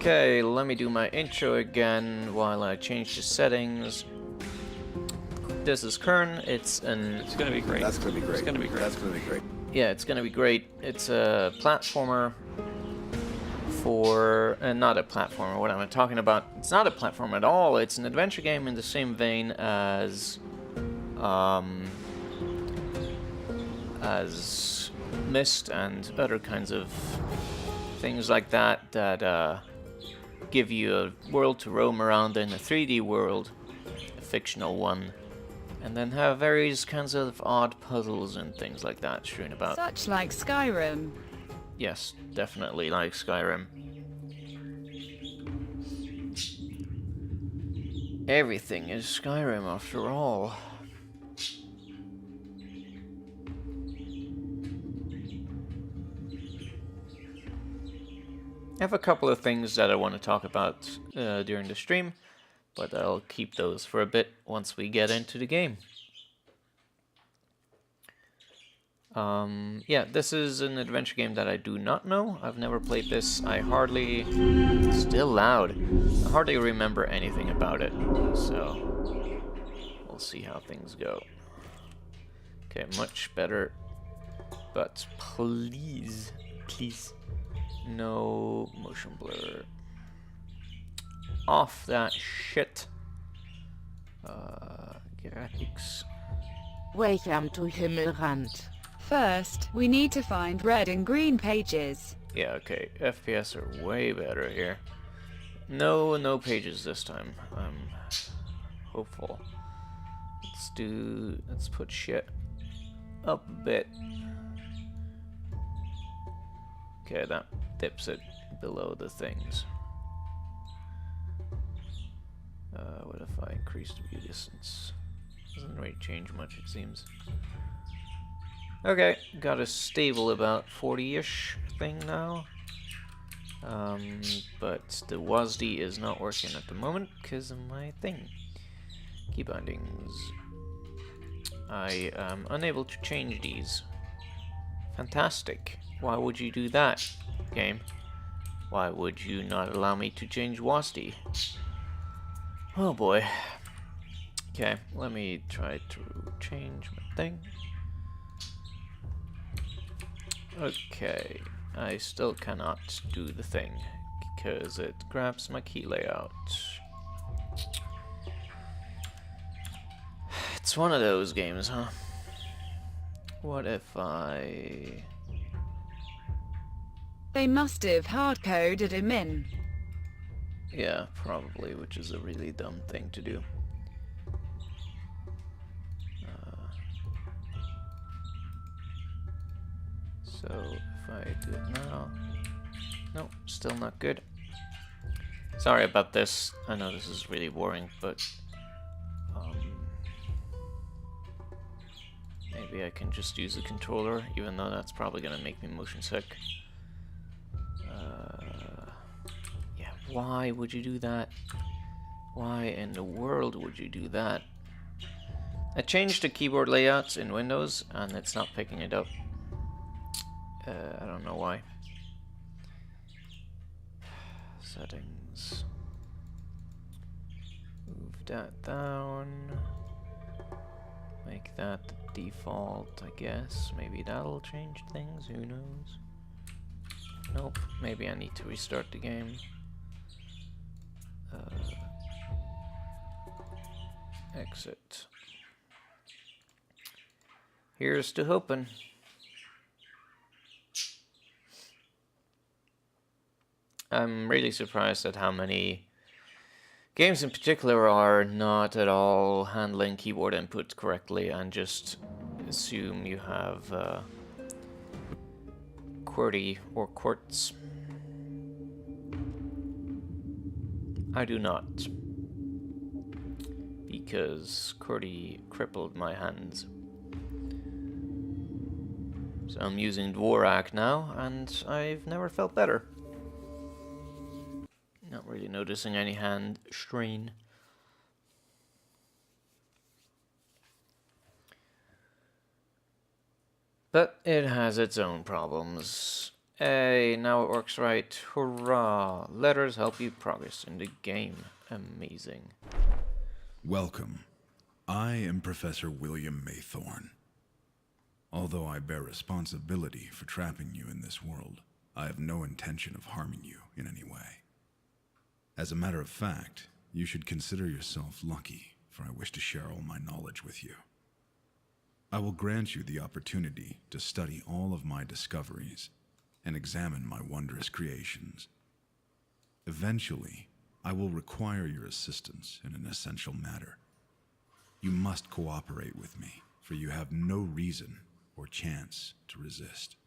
Okay, let me do my intro again while I change the settings. This is Quern. It's gonna be great. That's gonna be great. It's gonna be great. That's gonna be great. Yeah, it's gonna be great. It's a platformer for... not a platformer, what am I talking about? It's not a platform at all. It's an adventure game in the same vein as Myst and other kinds of things like that that give you a world to roam around in, a 3D world, a fictional one, and then have various kinds of odd puzzles and things like that strewn about. Such like Skyrim. Yes, definitely like Skyrim. Everything is Skyrim after all. I have a couple of things that I want to talk about during the stream, but I'll keep those for a bit once we get into the game. Yeah, this is an adventure game that I do not know. I've never played this. I hardly... Still loud. I hardly remember anything about it, so we'll see how things go. Okay, much better, but please, no motion blur. Off that shit. Graphics. Welcome to Himmelrand. First, we need to find red and green pages. Yeah, okay. FPS are way better here. No pages this time. I'm hopeful. Let's put shit up a bit. Okay, that dips it below the things. What if I increase the view distance? Doesn't really change much, it seems. Okay, got a stable about 40-ish thing now. But the WASD is not working at the moment because of my thing. Key bindings. I am unable to change these. Fantastic. Why would you do that, game? Why would you not allow me to change WASD? Oh boy. Okay, let me try to change my thing. Okay, I still cannot do the thing because it grabs my key layout. It's one of those games, huh? What if I... They must have hard-coded him in. Yeah, probably, which is a really dumb thing to do. So, if I do it now... Nope, still not good. Sorry about this. I know this is really boring, but... maybe I can just use the controller, even though that's probably gonna make me motion sick. Yeah, why would you do that? Why in the world would you do that? I changed the keyboard layouts in Windows, and it's not picking it up. I don't know why. Settings. Move that down. Make that the default, I guess. Maybe that'll change things, who knows? Nope, maybe I need to restart the game. Exit. Here's to hoping. I'm really surprised at how many games in particular are not at all handling keyboard input correctly and just assume you have QWERTY or quartz. I do not, because QWERTY crippled my hands. So I'm using Dvorak now, and I've never felt better. Not really noticing any hand strain. But it has its own problems. Hey, now it works right. Hurrah! Letters help you progress in the game. Amazing. Welcome. I am Professor William Maythorne. Although I bear responsibility for trapping you in this world, I have no intention of harming you in any way. As a matter of fact, you should consider yourself lucky, for I wish to share all my knowledge with you. I will grant you the opportunity to study all of my discoveries and examine my wondrous creations. Eventually, I will require your assistance in an essential matter. You must cooperate with me, for you have no reason or chance to resist.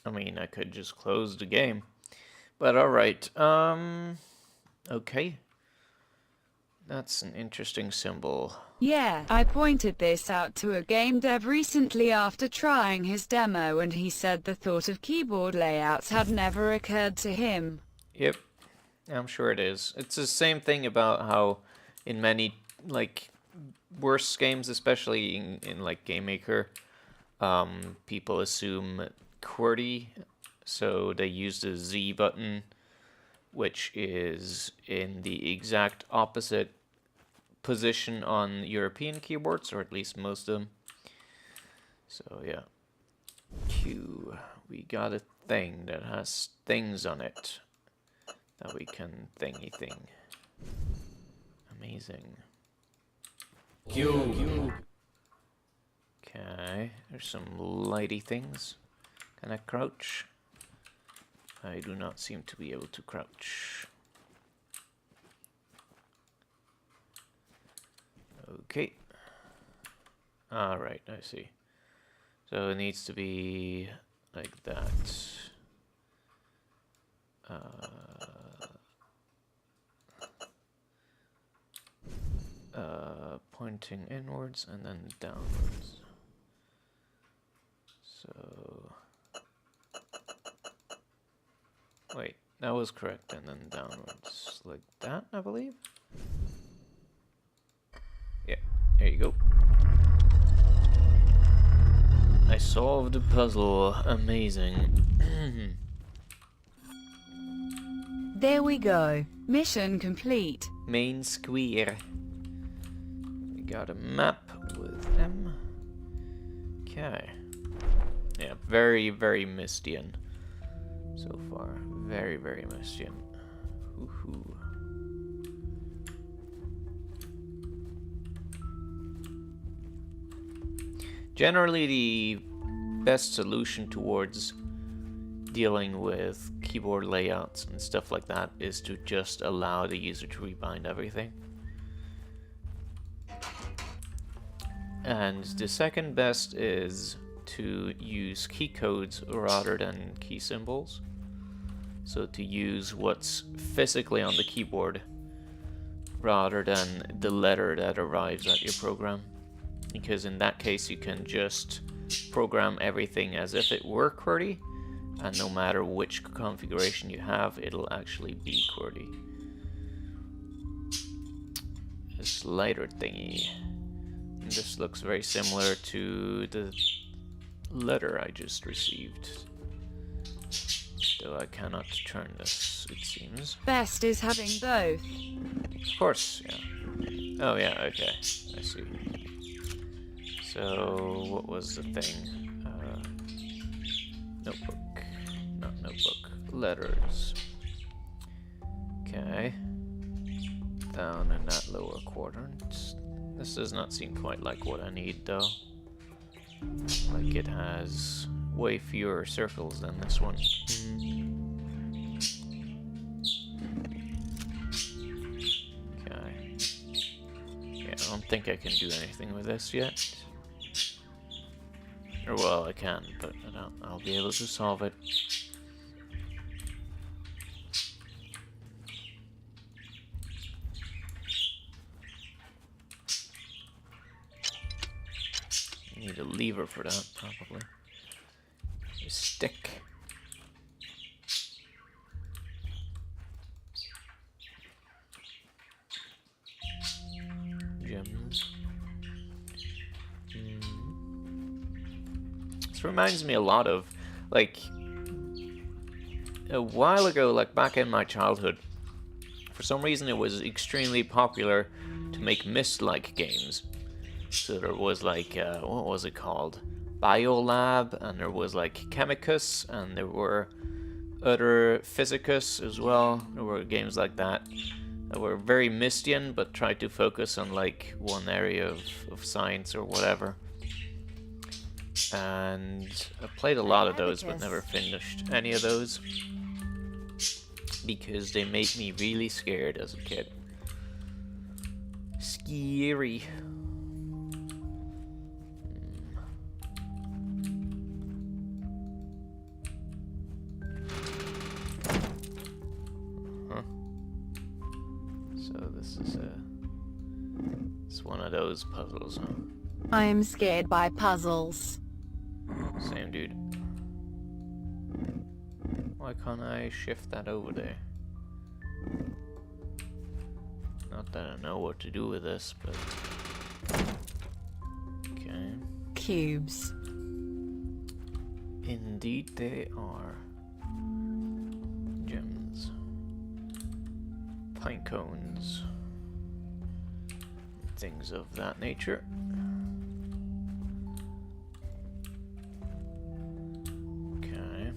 I mean, I could just close the game. But alright, okay. That's an interesting symbol. Yeah, I pointed this out to a game dev recently after trying his demo, and he said the thought of keyboard layouts had never occurred to him. Yep, I'm sure it is. It's the same thing about how in many, like, worse games, especially in like Game Maker, people assume QWERTY, so they use the Z button, which is in the exact opposite position on European keyboards, or at least most of them. So yeah. Q. We got a thing that has things on it that we can thingy thing. Amazing. Q. Okay, there's some lighty things. Can I crouch? I do not seem to be able to crouch. Okay. Alright, I see. So it needs to be like that. Pointing inwards and then downwards. So... Wait, that was correct, and then downwards. Like that, I believe? Yeah, there you go. I solved the puzzle. Amazing. There we go. Mission complete. Main square. We got a map with M. Okay. Yeah, very, very Mystian so far. Very, very Mystian. Woohoo. Generally, the best solution towards dealing with keyboard layouts and stuff like that is to just allow the user to rebind everything. And the second best is to use key codes rather than key symbols. So to use what's physically on the keyboard rather than the letter that arrives at your program. Because in that case you can just program everything as if it were QWERTY, and no matter which configuration you have, it'll actually be QWERTY. This lighter thingy. And this looks very similar to the letter I just received. Though I cannot turn this, it seems. Best is having both. Of course, yeah. Oh yeah, okay. I see. So, what was the thing? Notebook. Not notebook. Letters. Okay. Down in that lower quadrant. This does not seem quite like what I need, though. Like it has way fewer circles than this one. Okay. Yeah, I don't think I can do anything with this yet. Or well, I can, but I'll be able to solve it. Need a lever for that, probably. A stick. Gems. This reminds me a lot of, like, a while ago, like back in my childhood, for some reason it was extremely popular to make Myst-like games. So there was like, what was it called? Biolab, and there was like Chemicus, and there were other Physicus as well. There were games like that were very Mystian, but tried to focus on like one area of science or whatever. And I played a lot of those, but never finished any of those because they made me really scared as a kid. Scary. So this is it's one of those puzzles, huh? I am scared by puzzles. Same dude. Why can't I shift that over there? Not that I know what to do with this, but... Okay. Cubes. Indeed they are. Gems. Pine cones. Things of that nature. Okay.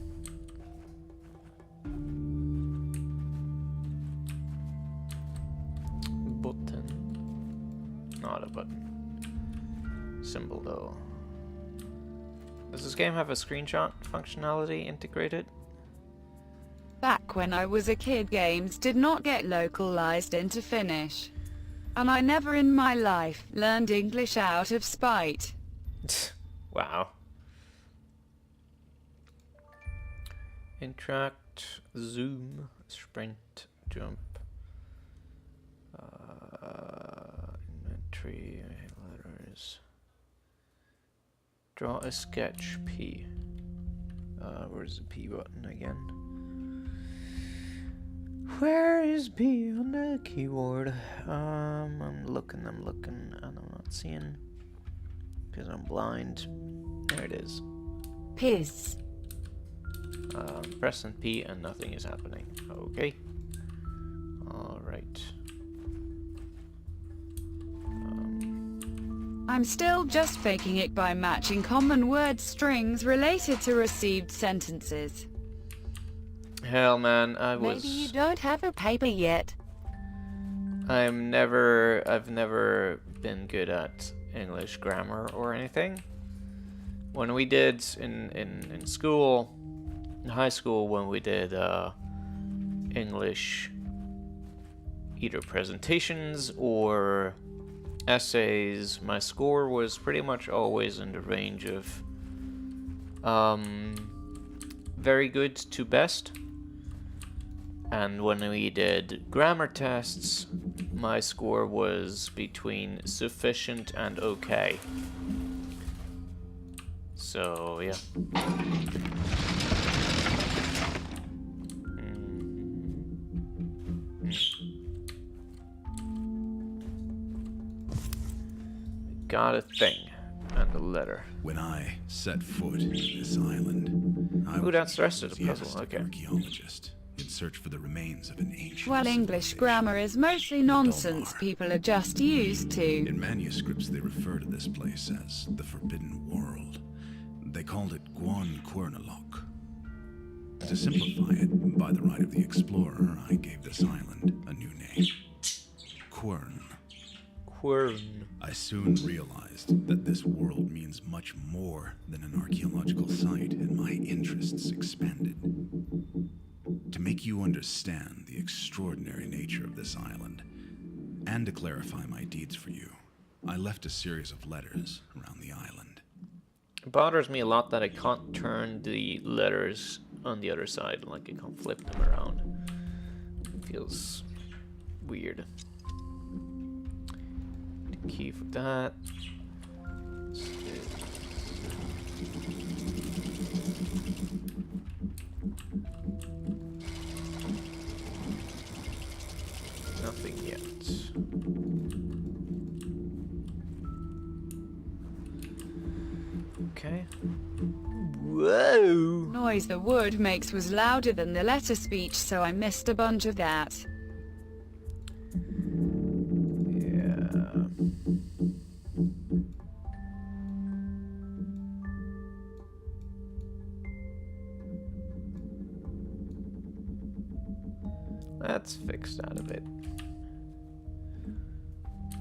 Button. Not a button. Symbol though. Does this game have a screenshot functionality integrated? Back when I was a kid, games did not get localized into Finnish. And I never in my life learned English out of spite. Wow. Interact, zoom, sprint, jump, inventory, letters. Draw a sketch, P. Where's the P button again? Where is P on the keyboard? I'm looking, and I'm not seeing. Because I'm blind. There it is. Piss. Pressing P and nothing is happening. Okay. Alright. I'm still just faking it by matching common word strings related to received sentences. Hell, man, I was... Maybe you don't have a paper yet. I've never been good at English grammar or anything. When we did in school, in high school, when we did English, either presentations or essays, my score was pretty much always in the range of very good to best. And when we did grammar tests, my score was between sufficient and okay. So, yeah. Got a thing and a letter. When I set foot in this island, I Ooh, was that's the rest an of the puzzle, enthusiastic okay. archaeologist in search for the remains of an ancient Well, English civilization. grammar is mostly nonsense Dalmar. people are just used to. In manuscripts, they refer to this place as the Forbidden World. They called it Quern. To simplify it, by the right of the explorer, I gave this island a new name. Quern. Quern. I soon realized that this world means much more than an archaeological site, and my interests expanded. To make you understand the extraordinary nature of this island, and to clarify my deeds for you, I left a series of letters around the island. It bothers me a lot that I can't turn the letters on the other side, like I can't flip them around. It feels weird. The key for that. Nothing yet. Okay. Whoa! noise the wood makes was louder than the letter speech, so I missed a bunch of that. Yeah. Let's fix that a bit.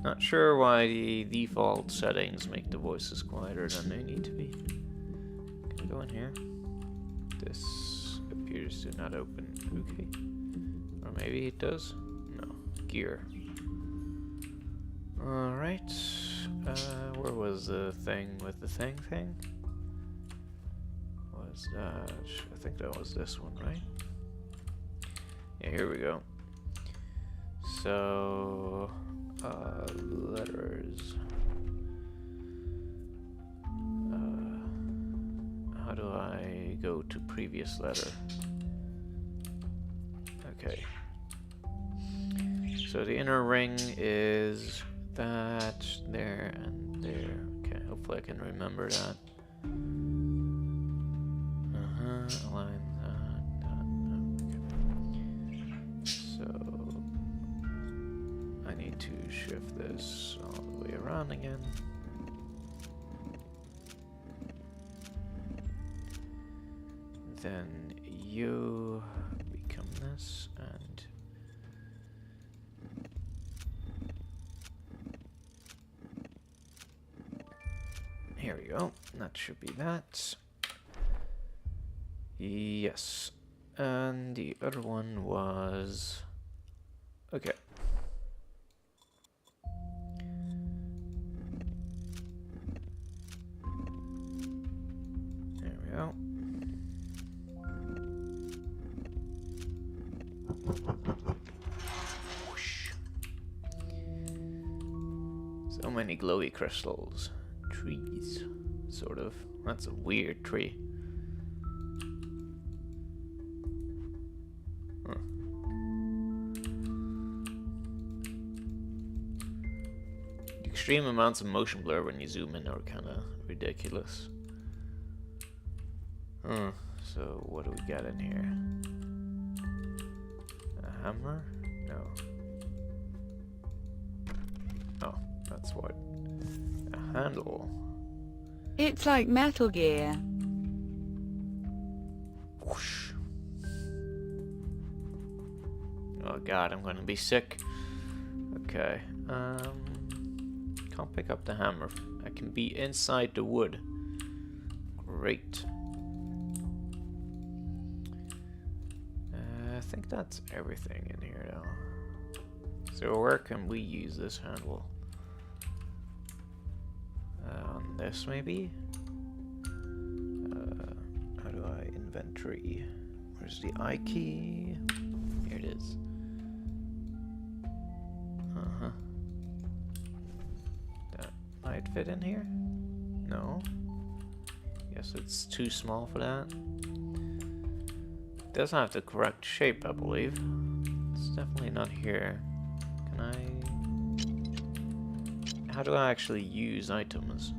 Not sure why the default settings make the voices quieter than they need to be. Can I go in here? This appears to not open. Okay. Or maybe it does? No. Gear. Alright. Where was the thing with the thing? Was that... I think that was this one, right? Yeah, here we go. So... letters. How do I go to previous letter? Okay. So the inner ring is that, there, and there. Okay, hopefully I can remember that. Align that. Okay. So I need to shift this all the way around again. Then you become this, and here we go. That should be that. Yes. And the other one was... Okay. There we go. Whoosh. So many glowy crystals. Trees, sort of. That's a weird tree. Huh. The extreme amounts of motion blur when you zoom in are kind of ridiculous. Huh. So what do we got in here? A hammer? No. Oh, that's what. A handle. It's like Metal Gear. Whoosh. Oh god, I'm gonna be sick. Okay. Can't pick up the hammer. I can be inside the wood. Great. I think that's everything in here though. So where can we use this handle? On this maybe? How do I inventory? Where's the I key? Here it is. Uh-huh. That might fit in here? No. Guess it's too small for that. It doesn't have the correct shape, I believe. It's definitely not here. Can I... How do I actually use items?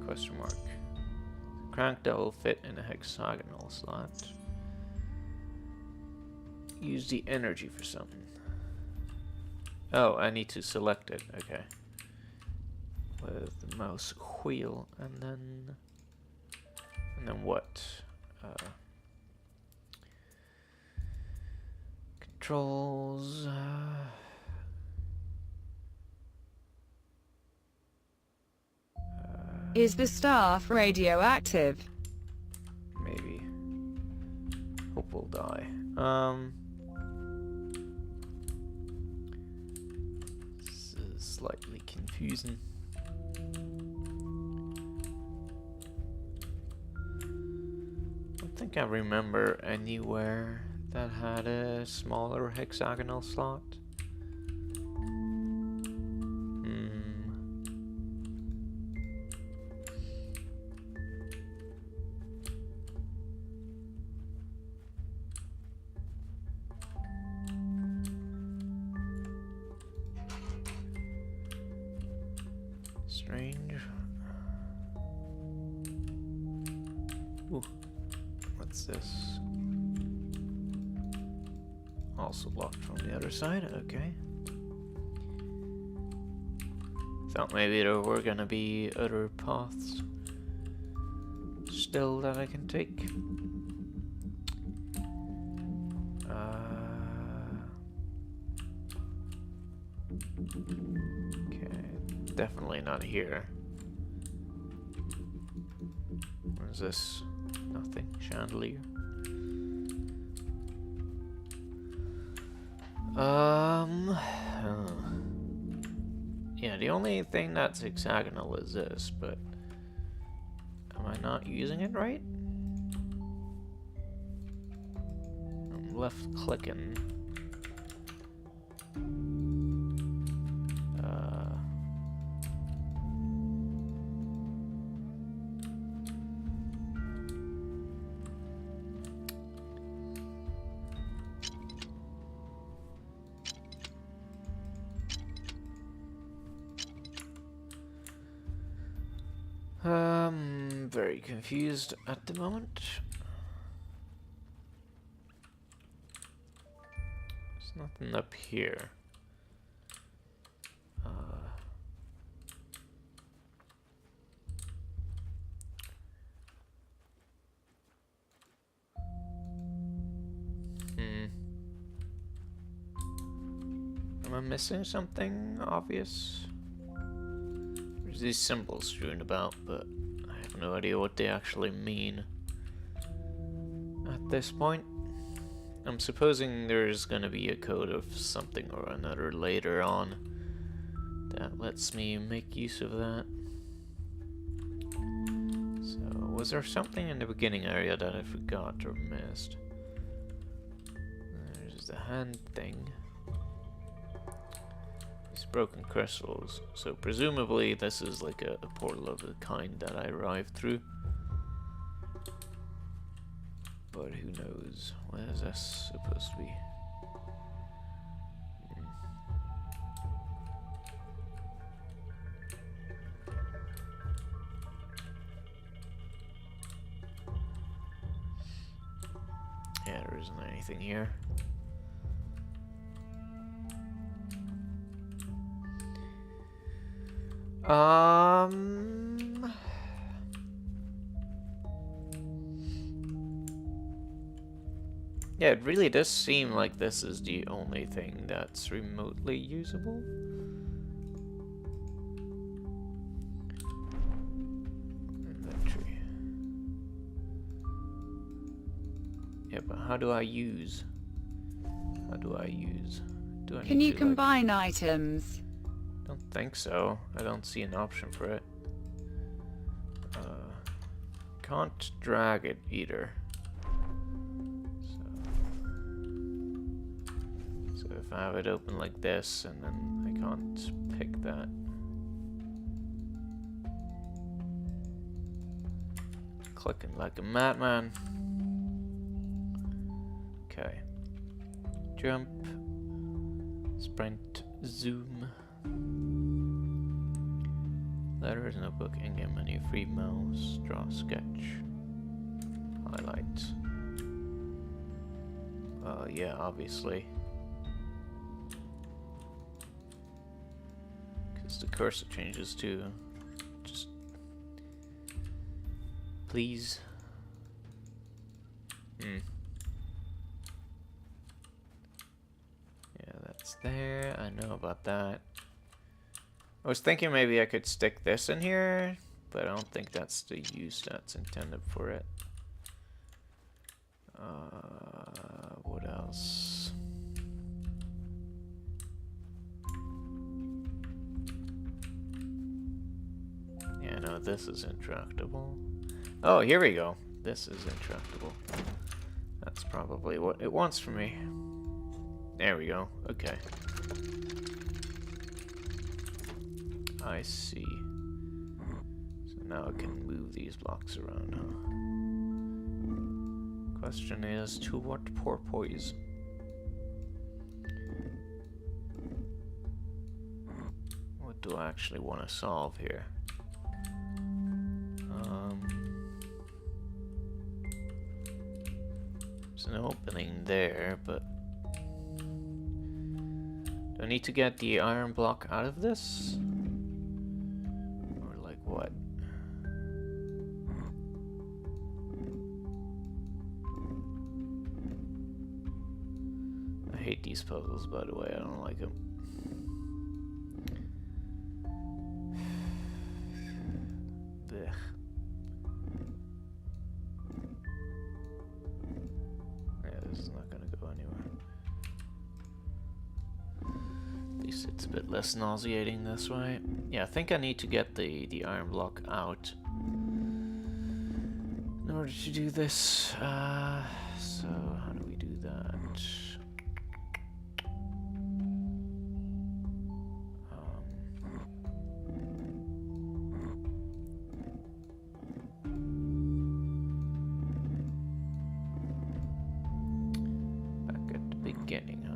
Question mark. Crank that will fit in a hexagonal slot. Use the energy for something. Oh, I need to select it. Okay. With the mouse wheel, and then what? Controls. Is the staff radioactive? Maybe. Hope we'll die. This is slightly confusing. I don't think I remember anywhere that had a smaller hexagonal slot. Strange. Ooh, what's this? Also locked from the other side, okay. Thought maybe there were gonna be other paths still that I can take. Okay, definitely not here. What is this? Nothing. Chandelier. Yeah, the only thing that's hexagonal is this, but am I not using it right? I'm left clicking. Very confused at the moment. There's nothing up here. Am I missing something obvious? There's these symbols strewn about, but I have no idea what they actually mean at this point. I'm supposing there's gonna be a code of something or another later on that lets me make use of that. So, was there something in the beginning area that I forgot or missed? There's the hand thing. These broken crystals. So presumably this is like a portal of the kind that I arrived through. But who knows? What is this supposed to be? Yeah, there isn't anything here. Yeah, it really does seem like this is the only thing that's remotely usable. Inventory. Yeah, but how do I use? How do I use? Do I Can need you to, combine items? Don't think so. I don't see an option for it. Can't drag it either. So if I have it open like this, and then I can't pick that. Clicking like a madman. Okay. Jump. Sprint. Zoom. Letters, notebook, in-game menu, free mouse, draw, sketch, highlight. Yeah, obviously. Because the cursor changes too. Just... please. Yeah, that's there. I know about that. I was thinking maybe I could stick this in here, but I don't think that's the use that's intended for it. What else? Yeah, no, this is intractable. Oh, here we go. This is intractable. That's probably what it wants from me. There we go. Okay. I see. So now I can move these blocks around, huh? Question is, to what purpose? What do I actually want to solve here? There's an opening there, but... Do I need to get the iron block out of this? Or like what? I hate these puzzles, by the way. I don't like them. Blech. Yeah, this is not gonna go anywhere. At least it's a bit less nauseating this way. Yeah, I think I need to get the iron block out in order to do this. So how do we do that? Back at the beginning, huh?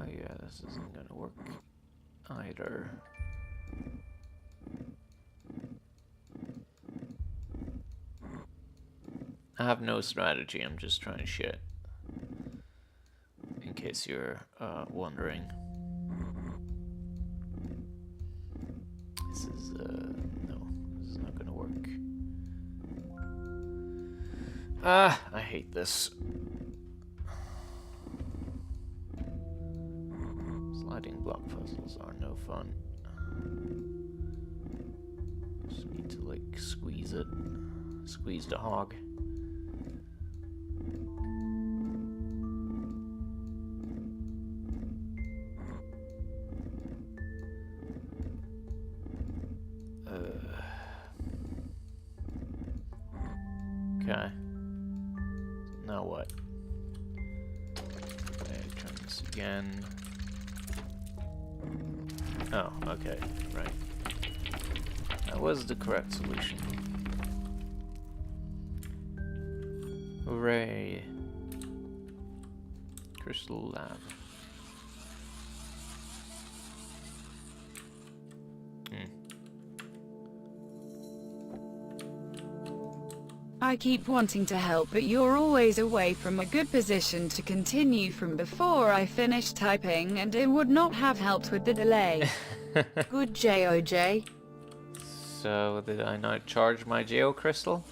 Yeah, this isn't gonna work either. I have no strategy, I'm just trying shit. In case you're wondering. This is, no, this is not gonna work. I hate this. Sliding block puzzles are no fun. Just need to, like, squeeze it. Squeeze the hog. Okay. Now what? Okay, try this again. Oh, okay, right. That was the correct solution. Hooray! Crystal lab. I keep wanting to help, but you're always away from a good position to continue from before I finished typing, and it would not have helped with the delay. Good JOJ. So, did I not charge my geo crystal?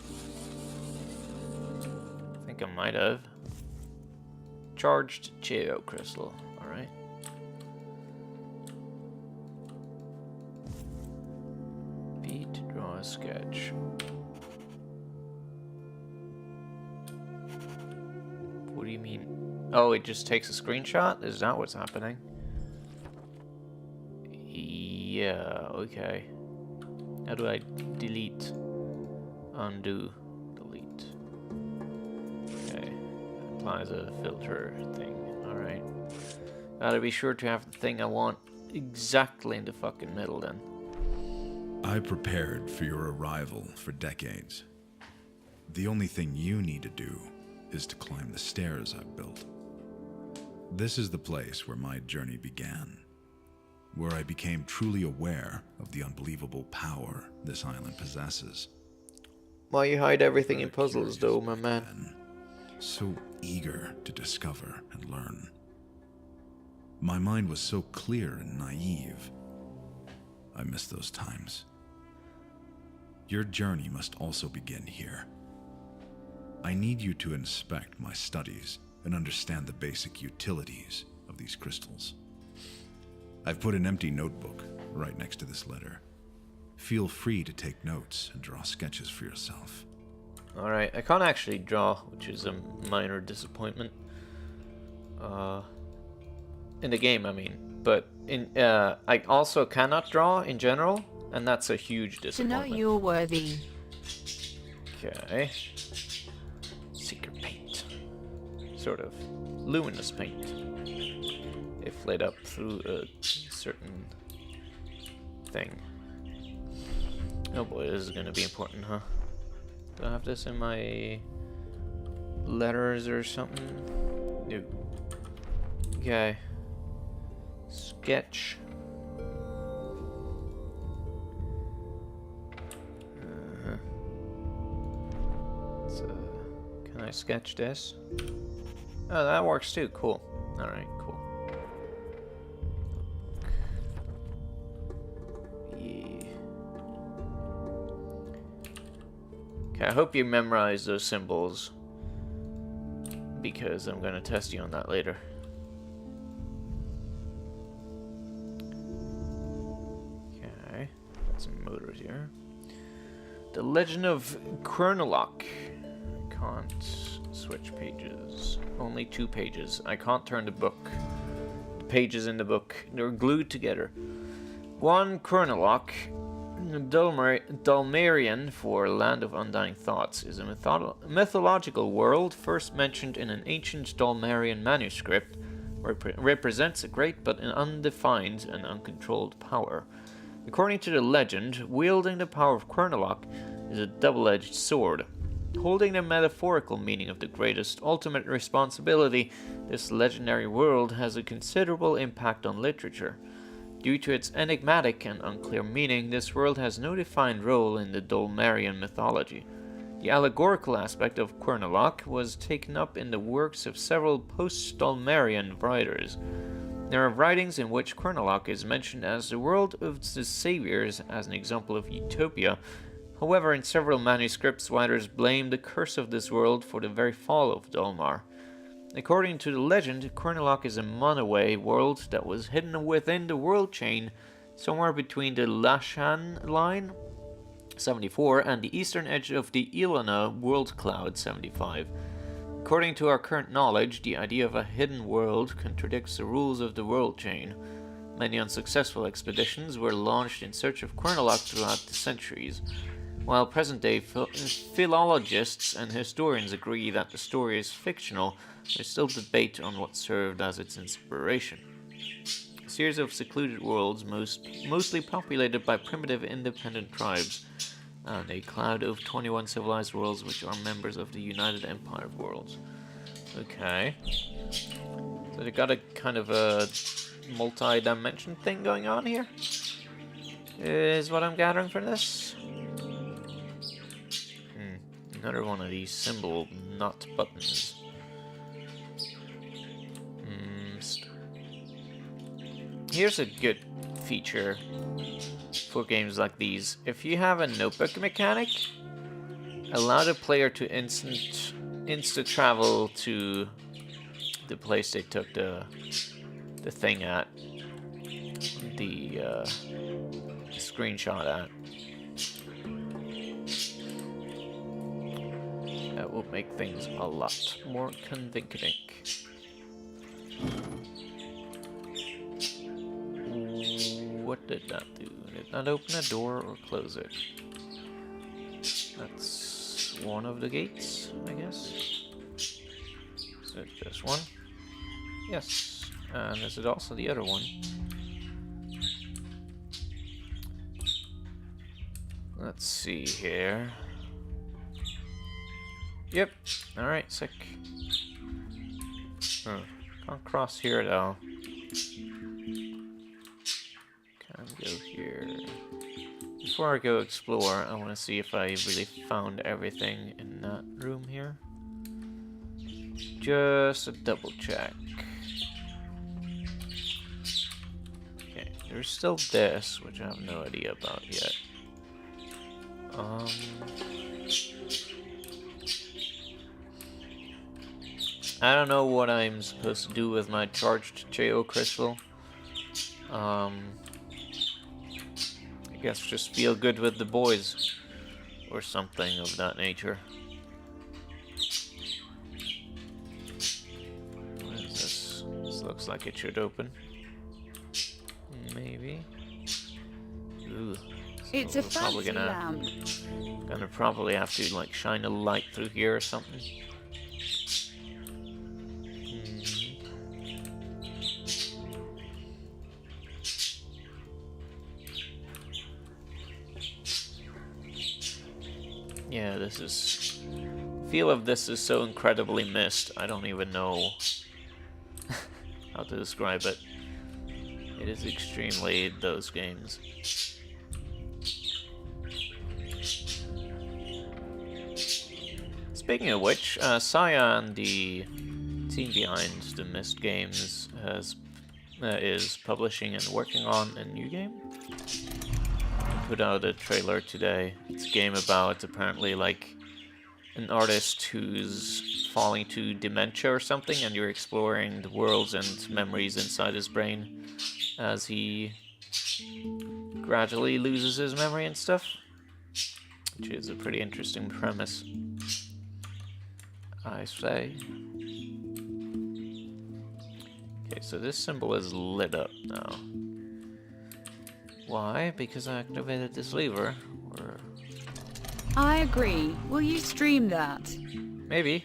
I think I might have. Charged geo crystal, alright. Beat, draw a sketch. What do you mean? Oh, it just takes a screenshot? Is that what's happening? Yeah, okay. How do I delete? Undo, delete. Okay. Applies a filter thing. Alright. Gotta be sure to have the thing I want exactly in the fucking middle then. I prepared for your arrival for decades. The only thing you need to do is to climb the stairs I've built. This is the place where my journey began, where I became truly aware of the unbelievable power this island possesses. Why you hide everything in puzzles though, my man? And so eager to discover and learn. My mind was so clear and naive. I miss those times. Your journey must also begin here. I need you to inspect my studies and understand the basic utilities of these crystals. I've put an empty notebook right next to this letter. Feel free to take notes and draw sketches for yourself. Alright, I can't actually draw, which is a minor disappointment. In the game, I mean. But in I also cannot draw in general, and that's a huge To disappointment. know you're worthy. Okay. Secret paint. Sort of luminous paint. If lit up through a certain thing. Oh boy, this is gonna be important, huh? Do I have this in my letters or something? No. Okay. Sketch. Can I sketch this? Oh, that works too. Cool. Alright, cool. Yeah. Okay, I hope you memorize those symbols, because I'm going to test you on that later. Okay, got some motors here. The Legend of Quern. Can't switch pages. Only 2 pages. I can't turn the book. The pages in the book, they're glued together. Quern, Dulmarian for Land of Undying Thoughts, is a mythological world first mentioned in an ancient Dulmarian manuscript, where it represents a great but an undefined and uncontrolled power. According to the legend, wielding the power of Quernalok is a double-edged sword. Holding the metaphorical meaning of the greatest ultimate responsibility, this legendary world has a considerable impact on literature. Due to its enigmatic and unclear meaning, this world has no defined role in the Dulmarian mythology. The allegorical aspect of Quernalok was taken up in the works of several post-Dulmarian writers. There are writings in which Quernalok is mentioned as the world of the saviors as an example of utopia. However, in several manuscripts, writers blame the curse of this world for the very fall of Dulmar. According to the legend, Quernalok is a monoway world that was hidden within the world chain, somewhere between the Lashan line, 74, and the eastern edge of the Ilana world cloud, 75. According to our current knowledge, the idea of a hidden world contradicts the rules of the world chain. Many unsuccessful expeditions were launched in search of Quernalok throughout the centuries. While present-day philologists and historians agree that the story is fictional, there's still debate on what served as its inspiration. A series of secluded worlds, mostly populated by primitive independent tribes, and a cloud of 21 civilized worlds which are members of the United Empire of Worlds. Okay. So they got a kind of a multi-dimension thing going on here, is what I'm gathering from this. Another one of these symbol nut buttons. Here's a good feature for games like these. If you have a notebook mechanic, allow the player to insta travel to the place they took the thing at, the screenshot at. That will make things a lot more convincing. What did that do? Did that open a door or close it? That's one of the gates, I guess. Is it this one? Yes. And is it also the other one? Let's see here. Yep. Alright, sick. Can't cross here though. Can't go here. Before I go explore, I want to see if I really found everything in that room here. Just a double check. Okay, there's still this, which I have no idea about yet. I don't know what I'm supposed to do with my charged JO crystal. I guess just feel good with the boys, or something of that nature. What is this? This looks like it should open. Maybe. Ooh. It's a fancy lamp. Gonna probably have to like shine a light through here or something. Yeah, Yeah, this is... feel of this is so incredibly missed, I don't even know how to describe it. It is extremely those games. Speaking of which, Cyan, the team behind the missed games, is publishing and working on a new game. Put out a trailer today. It's a game about apparently like an artist who's falling to dementia or something, and you're exploring the worlds and memories inside his brain as he gradually loses his memory and stuff, which is a pretty interesting premise, I say. Okay, so this symbol is lit up now. Why? Because I activated this lever, or... I agree. Will you stream that? maybe.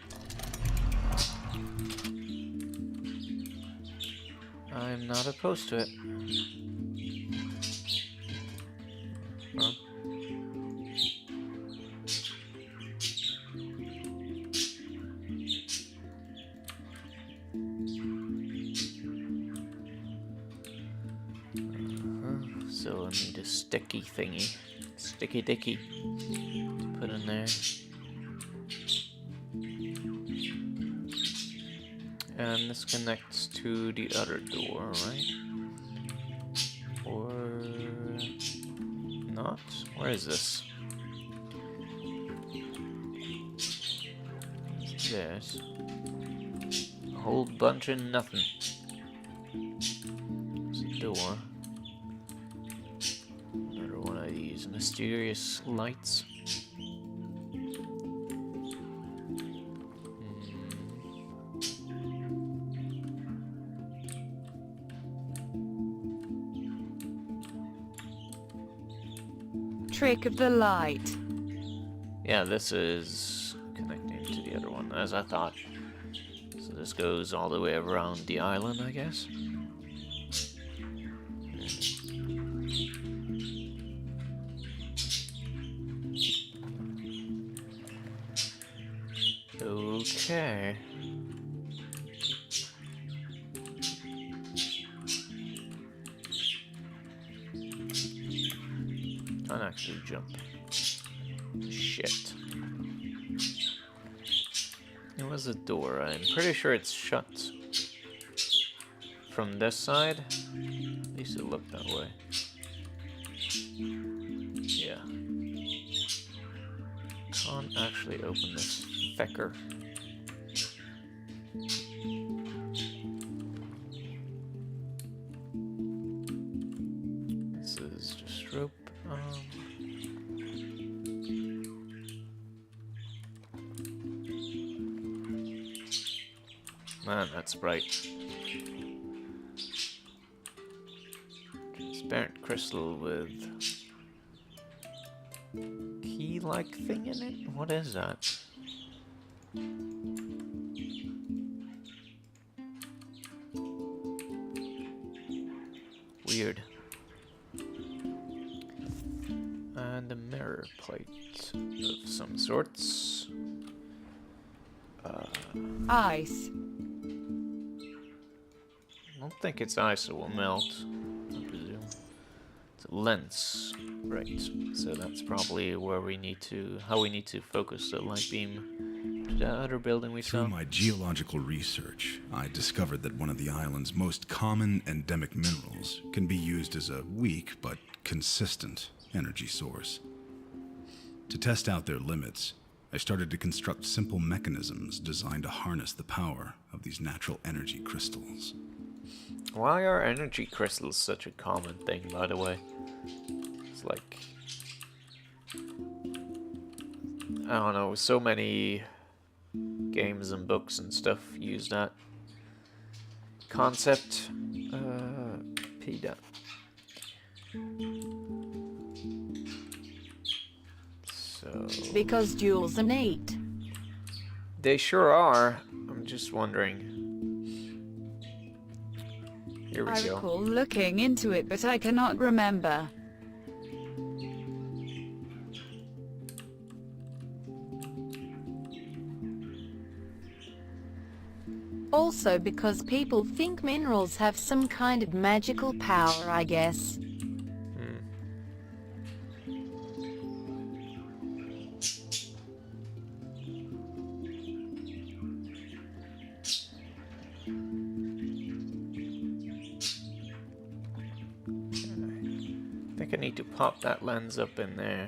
I'm not opposed to it. Huh? So I need a sticky thingy. Sticky dicky. To put in there. And this connects to the other door, right? Or not? Where is this? There's a whole bunch of nothing. There's a door. Another one of these mysterious lights. Trick of the light. Yeah, this is connecting to the other one, as I thought. So this goes all the way around the island, I guess. Okay. Can't actually jump. Shit. There was a door. I'm pretty sure it's shut from this side. At least it looked that way. Yeah. Can't actually open this fecker. This is just rope. Man, that's bright. Transparent crystal with key-like thing in it? What is that? Weird. And a mirror plate of some sorts. Ice. I don't think it's ice, it will melt, I presume. It's a lens, right. So that's probably where we need to, how we need to focus the light beam to that other building we saw. Through my geological research, I discovered that one of the island's most common endemic minerals can be used as a weak but consistent energy source. To test out their limits, I started to construct simple mechanisms designed to harness the power of these natural energy crystals. Why are energy crystals such a common thing, by the way? It's like... I don't know, so many games and books and stuff use that concept. PDA. So... Because jewels are neat. They sure are. I'm just wondering. Here we I go. recall looking into it, but I cannot remember. Also because people think minerals have some kind of magical power, I guess. Hmm. I think I need to pop that lens up in there.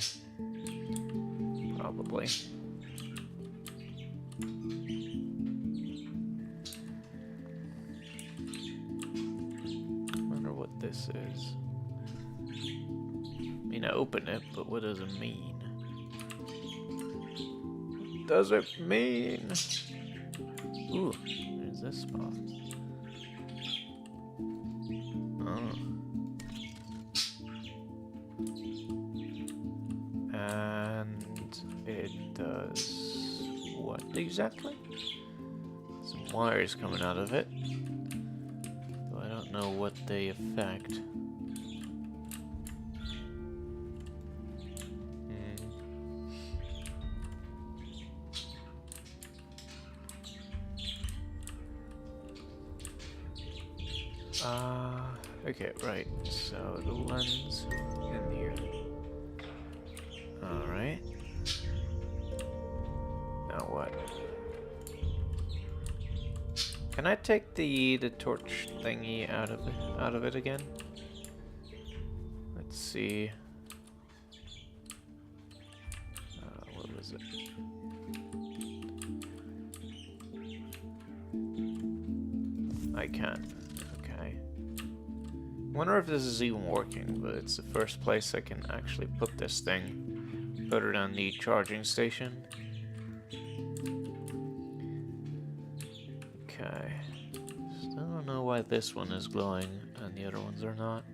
Probably. Wonder what this is. I mean, I open it, but what does it mean? What does it mean? Ooh, there's this spot. Oh. And it does what exactly? Some wires coming out of it. Though I don't know what they affect. Okay, right. So the lens in here. Alright. Now what? Can I take the torch thingy out of it again? Let's see. What was it? I can. Okay. Wonder if this is even working, but it's the first place I can actually put this thing. Put it on the charging station. Okay. Still don't know why this one is glowing and the other ones are not.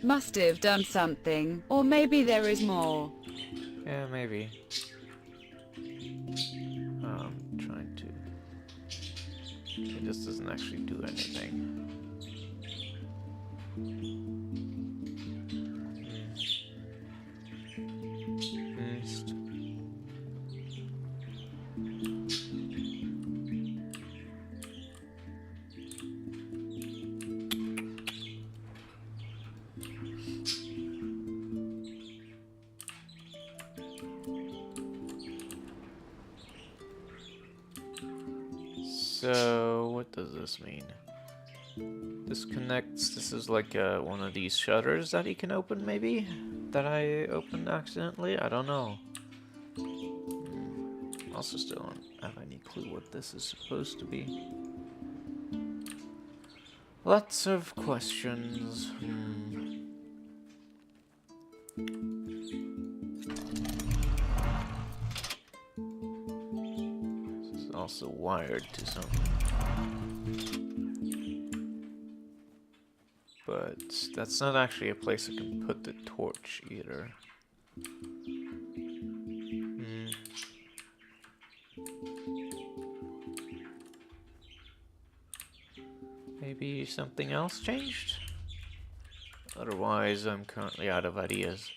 Must have done something, or maybe there is more. Yeah, maybe. Trying to... It just doesn't actually do anything. Missed. So, what does this mean? This connects, this is like one of these shutters that he can open, maybe? That I opened accidentally? I don't know. Also still don't have any clue what this is supposed to be. Lots of questions. This is also wired to something. But that's not actually a place I can put the torch either. Maybe something else changed? Otherwise, I'm currently out of ideas.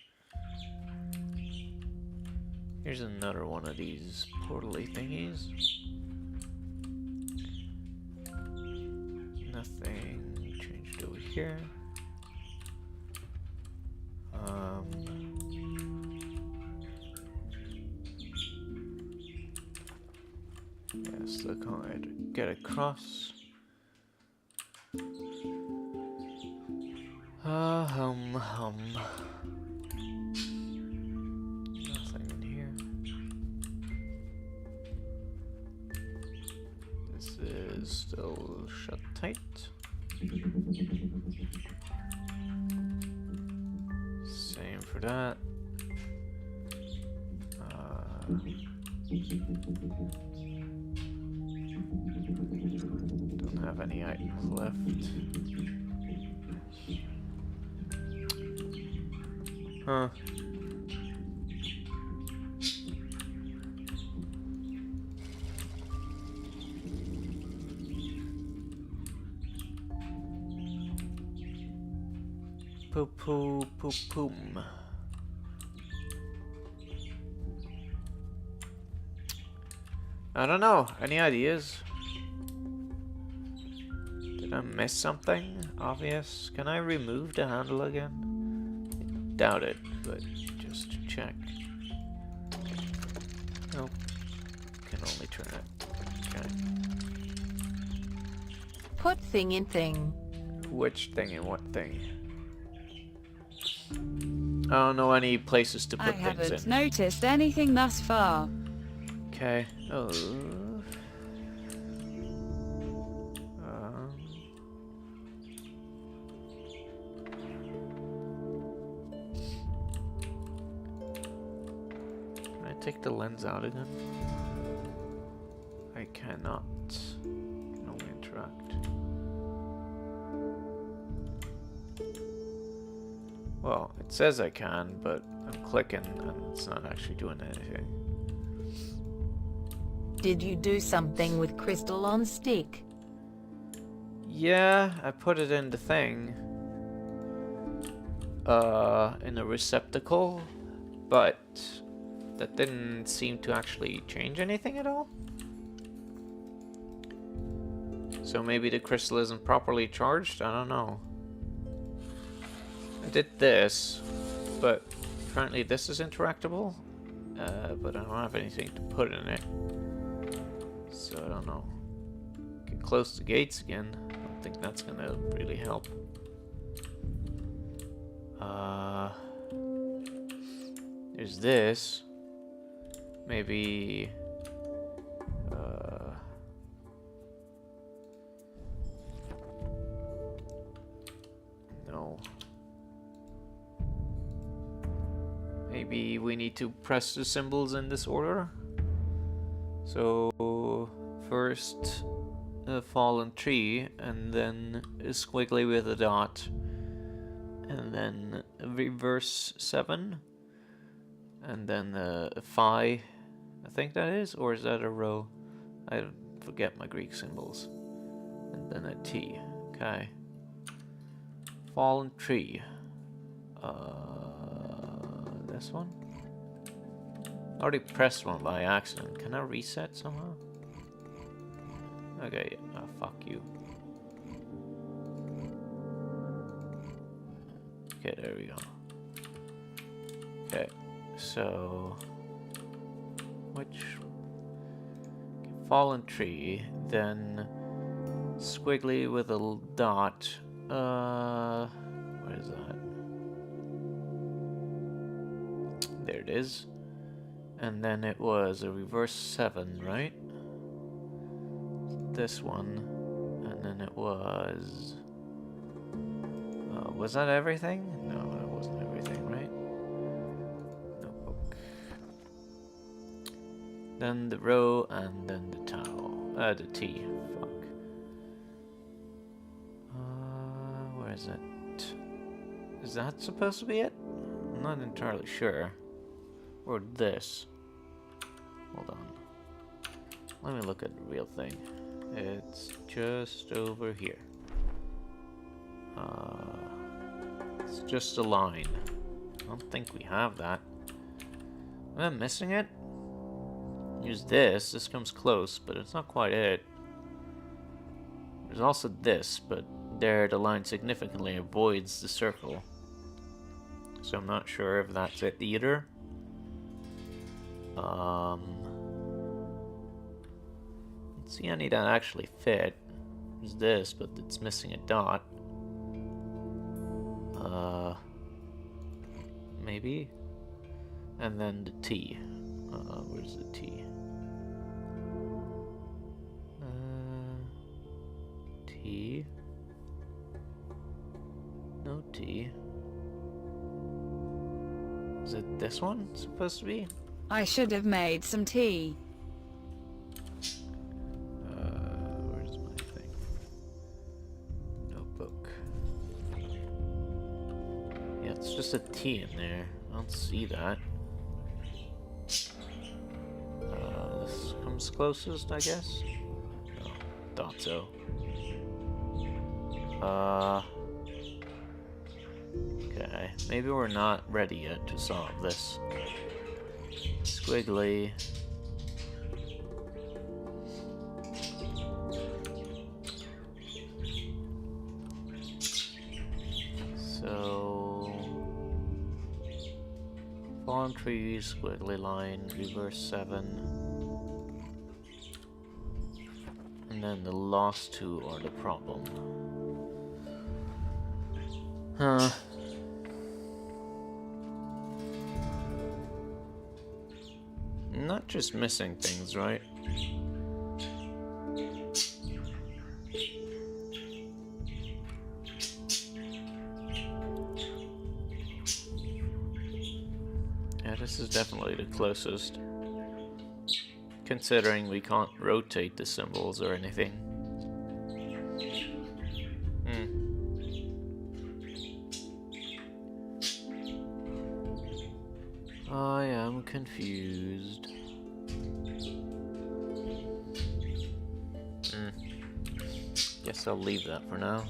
Here's another one of these portal-y thingies. Nothing changed over here. Yeah, still can't get across. Nothing in here. This is still shut tight. Same for that. Don't have any items left. Huh. Poo poo poo poom. I don't know. Any ideas? Did I miss something obvious? Can I remove the handle again? I doubt it, but just to check. Nope. Can only turn it. Okay. Put thing in thing. Which thing and what thing? I don't know any places to I put things haven't in. noticed anything thus far. Okay. Oh. Can I take the lens out again? I cannot. Can only interact. Well, it says I can, but I'm clicking and it's not actually doing anything. Did you do something with crystal on stick? Yeah, I put it in the thing. In a receptacle, but that didn't seem to actually change anything at all. So maybe the crystal isn't properly charged? I don't know. I did this, but apparently this is interactable. But I don't have anything to put in it. So I don't know. Can close the gates again. I don't think that's gonna really help. There's this. Maybe no. Maybe we need to press the symbols in this order. So first a fallen tree, and then a squiggly with a dot, and then a reverse 7, and then a phi, I think that is, or is that a rho? I forget my Greek symbols. And then a T. Okay. Fallen tree. This one? I already pressed one by accident. Can I reset somehow? Okay, fuck you. Okay, there we go. Okay, so which fallen tree, then squiggly with a dot. Where is that? There it is. And then it was a reverse 7, right? This one. And then it was that everything? No, that wasn't everything, right? Notebook. Then the row, and then the tau. The T. Fuck. Where is it? Is that supposed to be it? I'm not entirely sure. Or this. Hold on. Let me look at the real thing. It's just over here. It's just a line. I don't think we have that. Am I missing it? Use this. This comes close, but it's not quite it. There's also this, but there the line significantly avoids the circle. So I'm not sure if that's it either. Don't see any that actually fit. There's this, but it's missing a dot. Maybe? And then the T. Where's the T? T. No T. Is it this one supposed to be? I should have made some tea. Where's my thing? Notebook. Yeah, it's just a T in there. I don't see that. This comes closest, I guess? No, thought so. Okay, maybe we're not ready yet to solve this. Squiggly. Fallen trees, squiggly line, reverse 7. And then the last two are the problem. Huh. Not just missing things, right? Yeah, this is definitely the closest. Considering we can't rotate the symbols or anything. I am confused. Guess I'll leave that for now.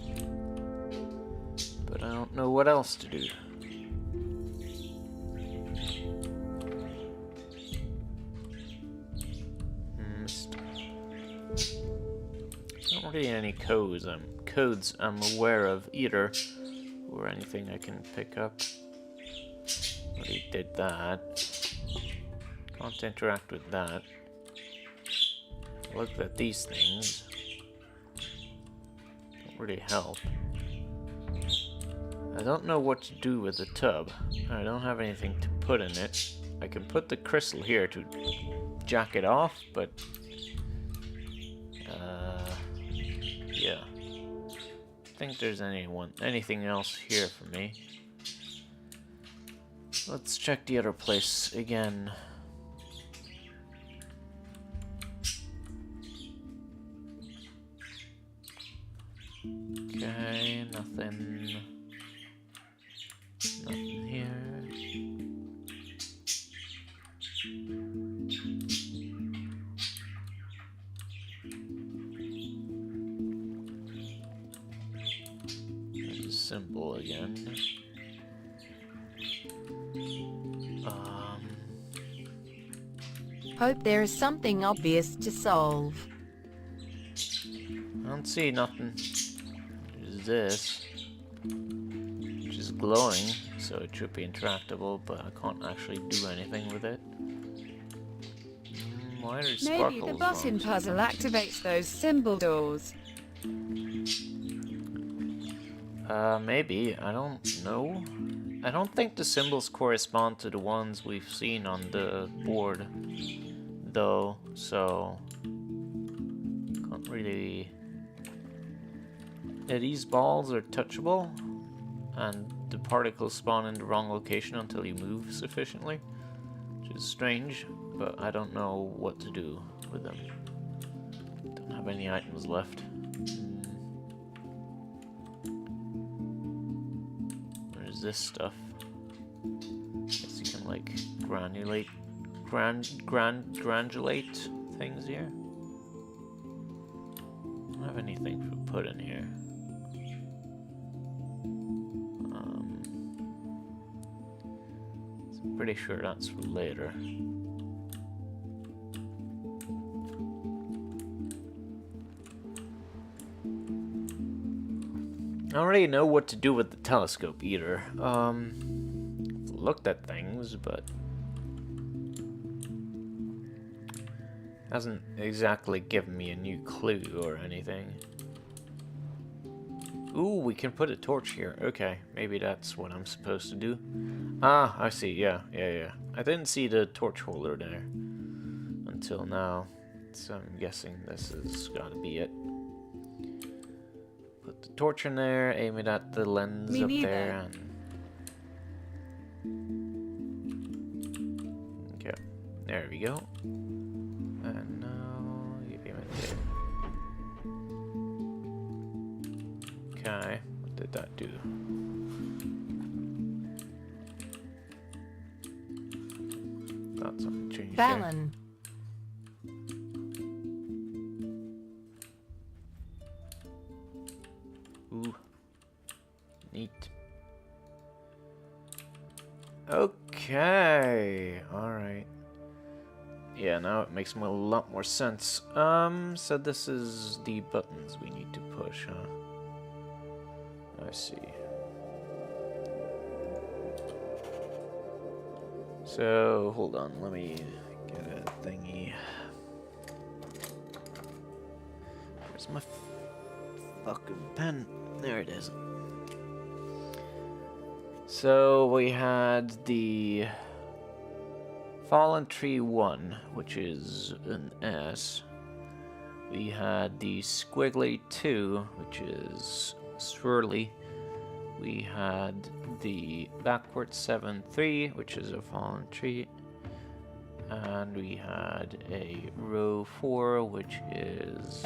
But I don't know what else to do. Not really any codes I'm aware of either, or anything I can pick up. Already did that. Can't interact with that. Look at these things. Don't really help. I don't know what to do with the tub. I don't have anything to put in it. I can put the crystal here to jack it off, but yeah. I think there's anything else here for me. Let's check the other place again. Okay, nothing. Nothing here. There's a symbol again. Hope there is something obvious to solve. I don't see nothing. There's this, which is glowing, so it should be interactable, but I can't actually do anything with it. Why are sparkles Maybe the button wrong? puzzle activates those symbol doors. Maybe. I don't know. I don't think the symbols correspond to the ones we've seen on the board, though, so can't really... Yeah, these balls are touchable, and the particles spawn in the wrong location until you move sufficiently, which is strange, but I don't know what to do with them. Don't have any items left. There's this stuff. Guess you can like granulate things here. Don't have anything to put in here. I'm pretty sure that's for later. I don't really know what to do with the telescope either. Looked at things, but hasn't exactly given me a new clue or anything. Ooh, we can put a torch here. Okay, maybe that's what I'm supposed to do. Ah, I see. Yeah. I didn't see the torch holder there until now, so I'm guessing this has got to be it. Put the torch in there, aim it at the lens up there, and... Okay, there we go. And now you aim it there. Okay, what did that do? Thought something changed there. Fallon. Ooh. Neat. Okay. Alright. Yeah, now it makes a lot more sense. So this is the buttons we need to push, huh? I see. So, hold on, let me get a thingy. Where's my fucking pen? There it is. So, we had the Fallen Tree 1, which is an S. We had the Squiggly 2, which is swirly. We had the Backward 7-3, which is a Fallen Tree. And we had a Row 4, which is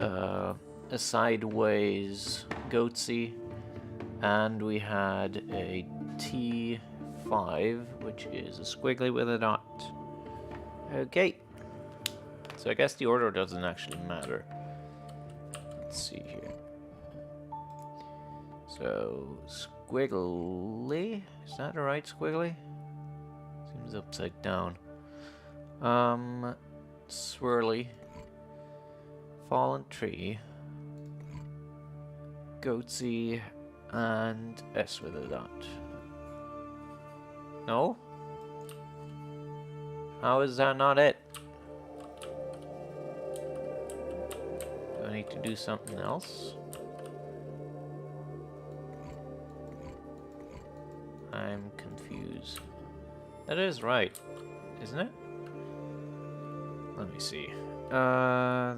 a sideways Goatsy. And we had a T5, which is a squiggly with a dot. Okay. So I guess the order doesn't actually matter. Let's see here. So, squiggly. Is that the right squiggly? Seems upside down. Swirly. Fallen Tree. Goatsy. And S with a dot. No? How is that not it? Do I need to do something else? I'm confused. That is right, isn't it? Let me see. Yeah.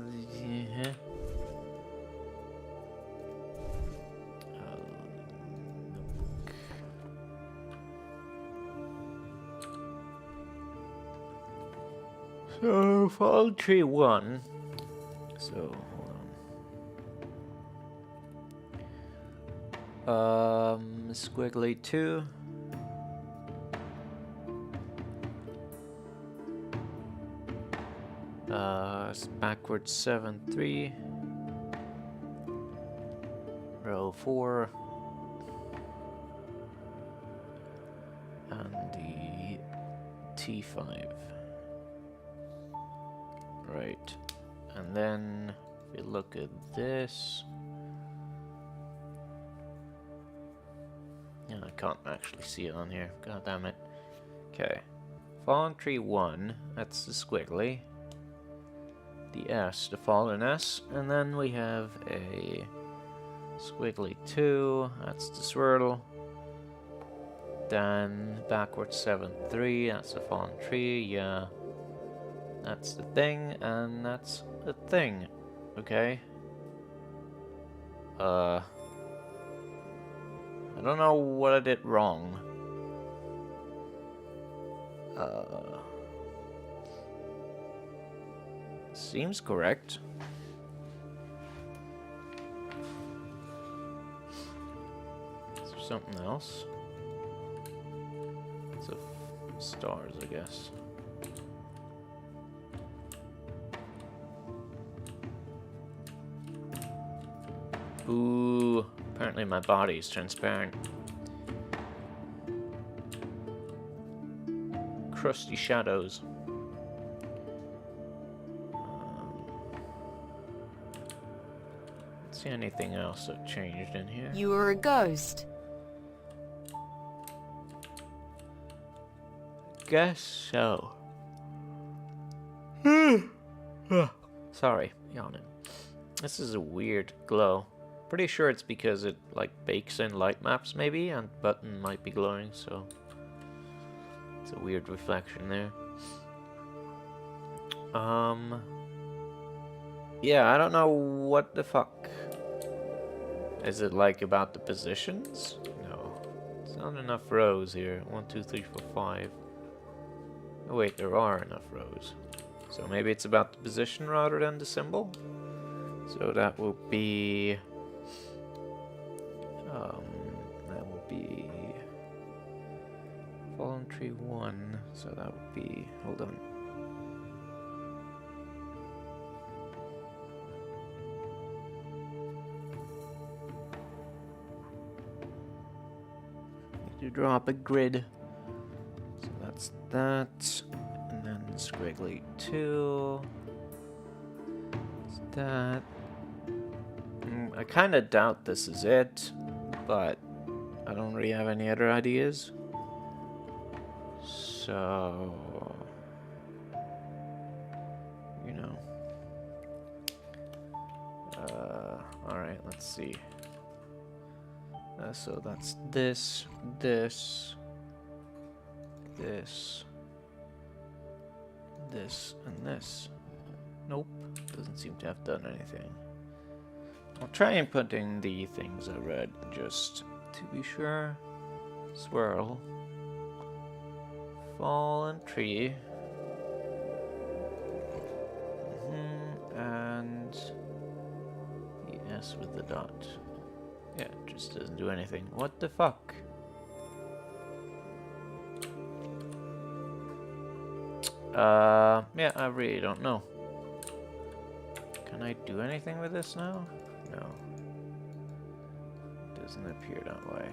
So, Fallen Tree 1. So, hold on. Squiggly 2. Backward 7-3. Row 4. And the T5. Right. And then, if you look at this... Yeah, I can't actually see it on here. God damn it. Okay. Fallen Tree 1, that's the squiggly. The S, the fallen S. And then we have a squiggly 2, that's the swirl. Then backward 7-3, that's the fallen tree, yeah. That's the thing, and that's the thing. Okay. I don't know what I did wrong. Seems correct. Is there something else? It's a stars, I guess. Ooh, apparently my body is transparent. Crusty shadows. See anything else that changed in here? You were a ghost. Guess so. Sorry, yawning. This is a weird glow. Pretty sure it's because it like bakes in light maps maybe, and button might be glowing, so it's a weird reflection there. Yeah, I don't know what the fuck. Is it like about the positions? No. It's not enough rows here. 1, 2, 3, 4, 5. Oh wait, there are enough rows. So maybe it's about the position rather than the symbol? So that will be... that will be... Fallen Tree 1. So that would be... Hold on. You draw up a grid. So that's that. And then squiggly 2. That's that. I kind of doubt this is it, but I don't really have any other ideas. So, you know. Alright, let's see. So that's this, this, this, this, and this. Nope, doesn't seem to have done anything. I'll try inputting the things I read just to be sure. Swirl. Fallen tree. And the S with the dot. Yeah, it just doesn't do anything. What the fuck? Yeah, I really don't know. Can I do anything with this now? No. Doesn't appear that way.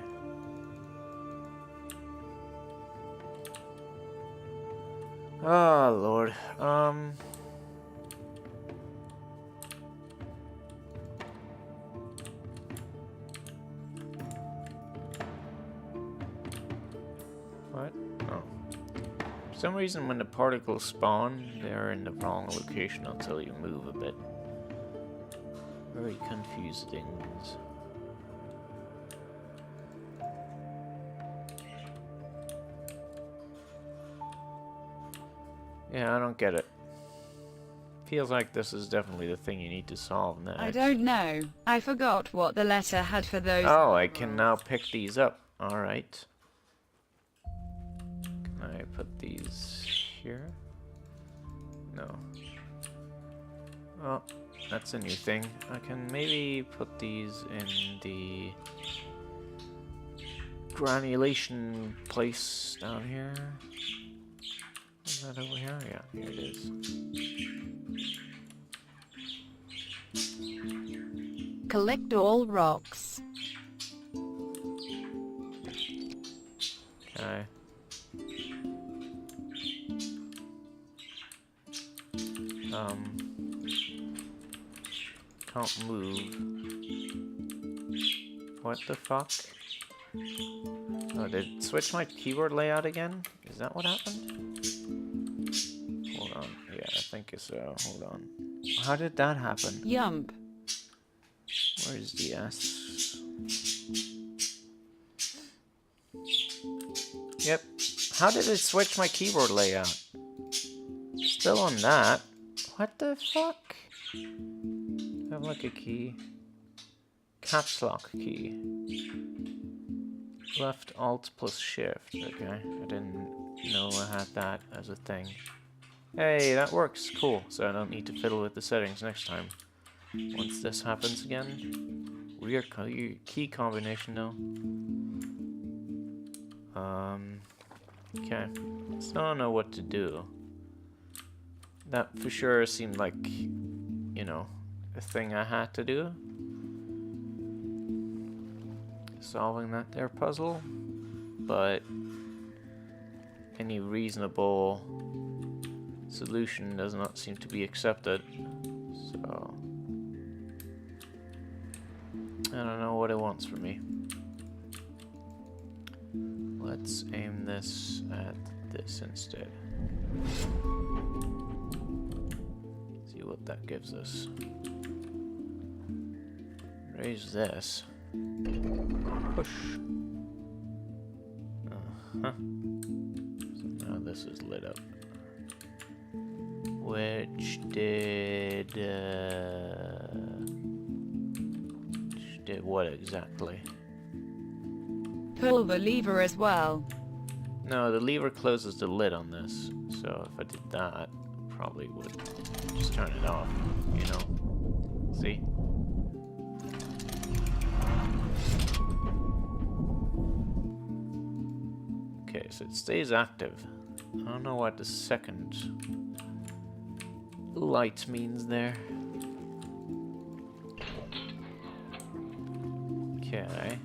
Oh, Lord. What? Oh. For some reason, when the particles spawn, they're in the wrong location until you move a bit. Very confused things. Yeah, I don't get it. Feels like this is definitely the thing you need to solve next. I don't know. I forgot what the letter had for those. Oh, I can now pick these up. Alright. Can I put these here? No. Oh, that's a new thing. I can maybe put these in the granulation place down here. Is that over here? Yeah, here it is. Collect all rocks. Okay. Can't move. What the fuck? Oh, did it switch my keyboard layout again? Is that what happened? Hold on. Yeah, I think so. Hold on. How did that happen? Yump. Where is the S? Yep. How did it switch my keyboard layout? Still on that. What the fuck? I have like a key. Caps lock key. Left Alt plus Shift. Okay. I didn't know I had that as a thing. Hey, that works. Cool. So I don't need to fiddle with the settings next time. Once this happens again. Weird key combination though. Okay. Still don't know what to do. That for sure seemed like, you know, a thing I had to do. Solving that there puzzle. But any reasonable solution does not seem to be accepted. So I don't know what it wants from me. Let's aim this at this instead. See what that gives us. Raise this. Push. Uh-huh. So now this is lit up. Which did what exactly? Pull the lever as well. No, the lever closes the lid on this. So if I did that, probably would just turn it off, you know? See? Okay, so it stays active. I don't know what the second light means there. Okay.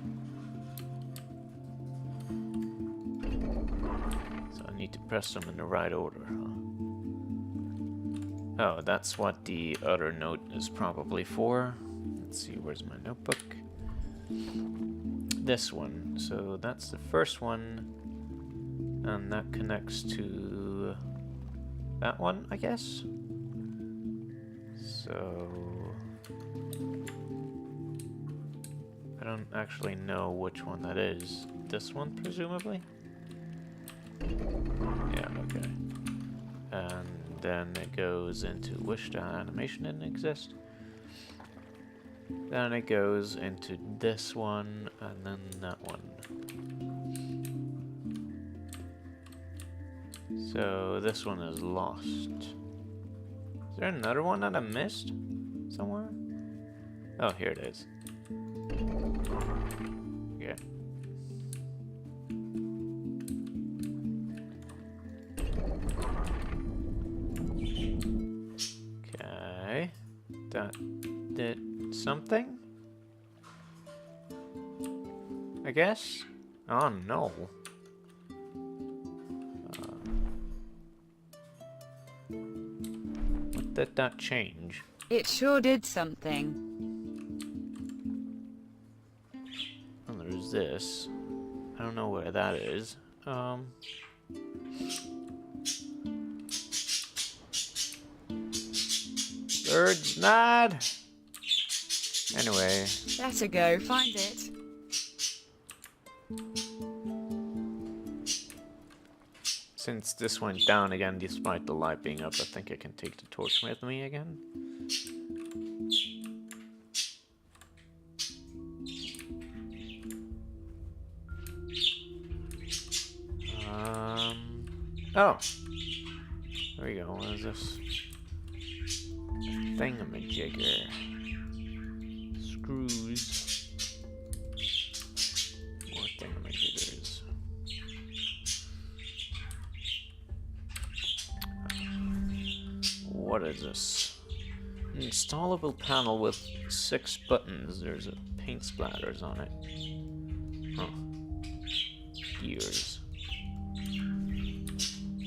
So I need to press them in the right order, huh? Oh, that's what the other note is probably for. Let's see, where's my notebook? This one. So that's the first one. And that connects to that one, I guess. So I don't actually know which one that is. This one, presumably? Yeah, okay. And then it goes into wish the animation didn't exist. Then it goes into this one, and then that one. So this one is lost. Is there another one that I missed somewhere? Oh, here it is. Yeah. Okay. That did something? I guess? Oh no. What did that change? It sure did something. Oh, there's this. I don't know where that is. Bird's mad! Anyway. Better go find it. Since this went down again despite the light being up, I think I can take the torch with me again. Oh! There we go, what is this? Thingamajigger. Screws. More thingamajiggers. What is this? An installable panel with 6 buttons. There's a paint splatters on it. Huh. Gears.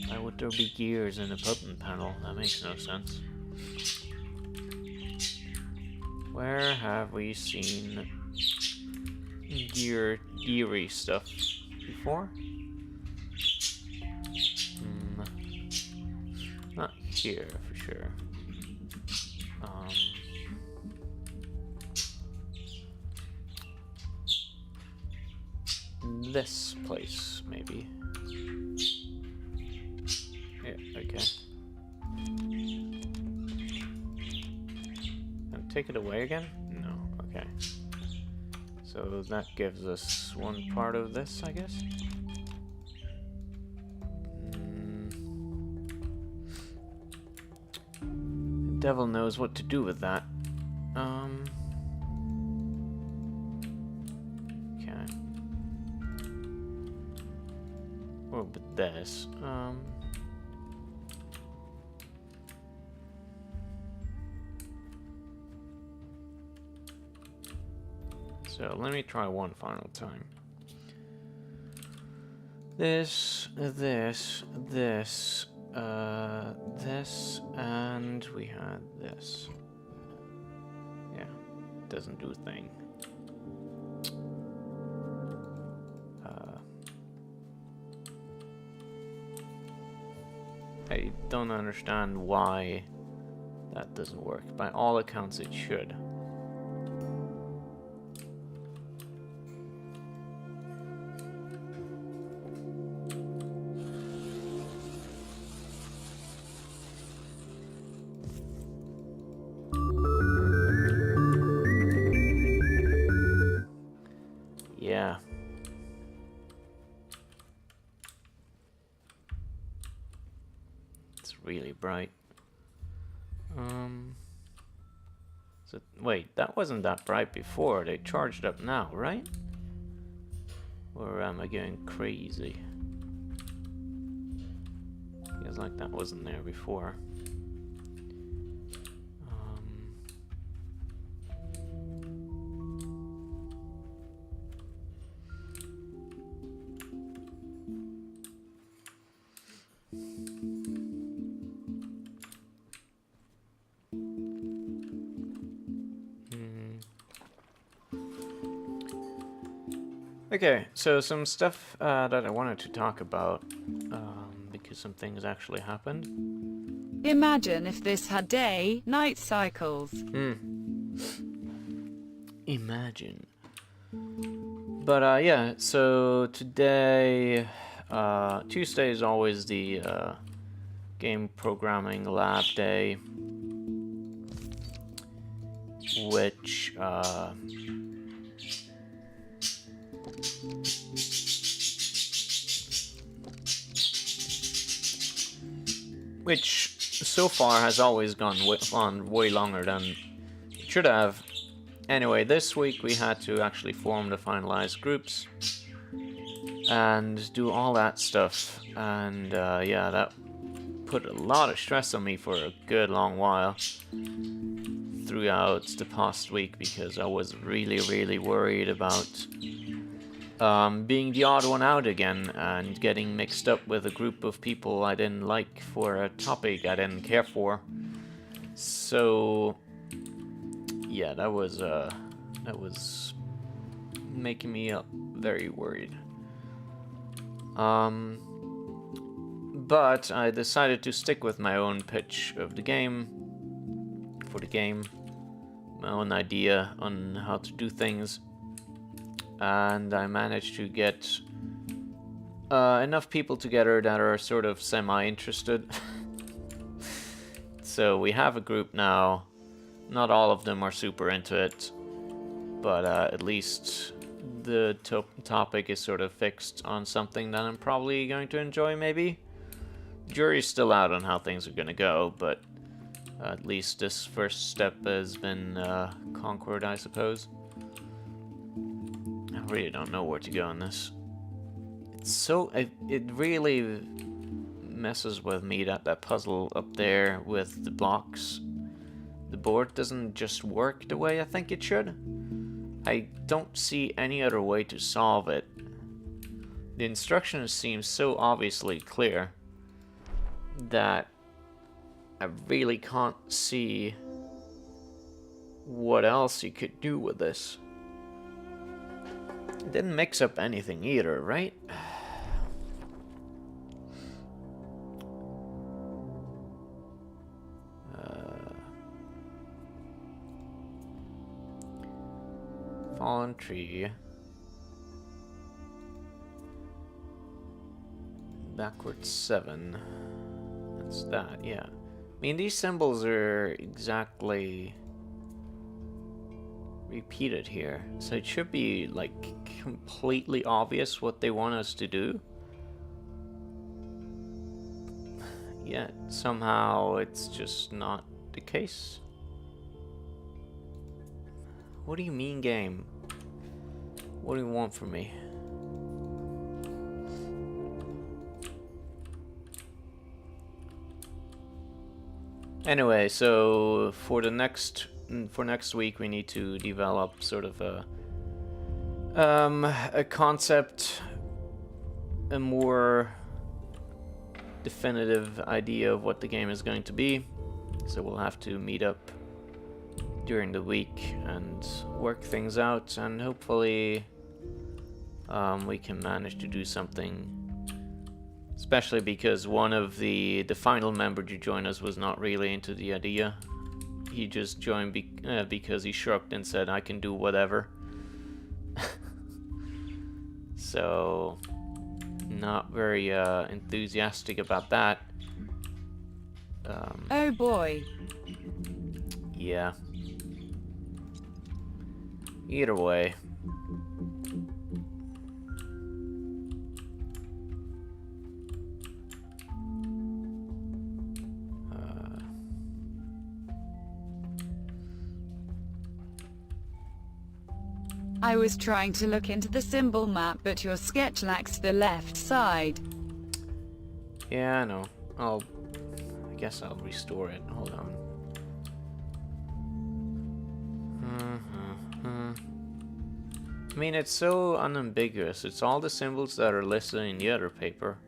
Why would there be gears in a button panel? That makes no sense. Where have we seen geary stuff before? Not here for sure. This place maybe. Yeah, okay. And take it away again? No, okay. So that gives us one part of this, I guess. The devil knows what to do with that. Okay. What about this? So let me try one final time. This, and we had this. Yeah, doesn't do a thing. I don't understand why that doesn't work. By all accounts, it should. Yeah. It's really bright. So wait, that wasn't that bright before. They charged up now, right? Or am I going crazy? Feels like that wasn't there before. Okay, so some stuff that I wanted to talk about, because some things actually happened. Imagine if this had day-night cycles. Imagine. But yeah, so today, Tuesday is always the game programming lab day, which so far has always gone on way longer than it should have. Anyway, this week we had to actually form the finalized groups and do all that stuff, and yeah, that put a lot of stress on me for a good long while throughout the past week, because I was really worried about being the odd one out again and getting mixed up with a group of people I didn't like for a topic I didn't care for. So yeah, that was making me very worried. But I decided to stick with my own pitch of the game, my own idea on how to do things, and I managed to get enough people together that are sort of semi-interested. So we have a group now. Not all of them are super into it, but at least the topic is sort of fixed on something that I'm probably going to enjoy, maybe. Jury's still out on how things are going to go, but at least this first step has been conquered, I suppose. I really don't know where to go in this. It's so... it really messes with me that puzzle up there with the blocks. The board doesn't just work the way I think it should. I don't see any other way to solve it. The instructions seem so obviously clear that I really can't see what else you could do with this. It didn't mix up anything either, right? Fallen tree. Backwards 7. That's that, yeah. I mean, these symbols are exactly repeated here, so it should be like completely obvious what they want us to do. Yet somehow it's just not the case. What do you mean, game? What do you want from me? Anyway, so for next week we need to develop sort of a concept, a more definitive idea of what the game is going to be. So we'll have to meet up during the week and work things out, and hopefully we can manage to do something. Especially because one of the final member to join us was not really into the idea. He just joined because he shrugged and said, "I can do whatever." So, not very enthusiastic about that. Oh boy. Yeah. Either way. I was trying to look into the symbol map, but your sketch lacks the left side. Yeah, I know. I guess I'll restore it. Hold on. I mean, it's so unambiguous. It's all the symbols that are listed in the other paper.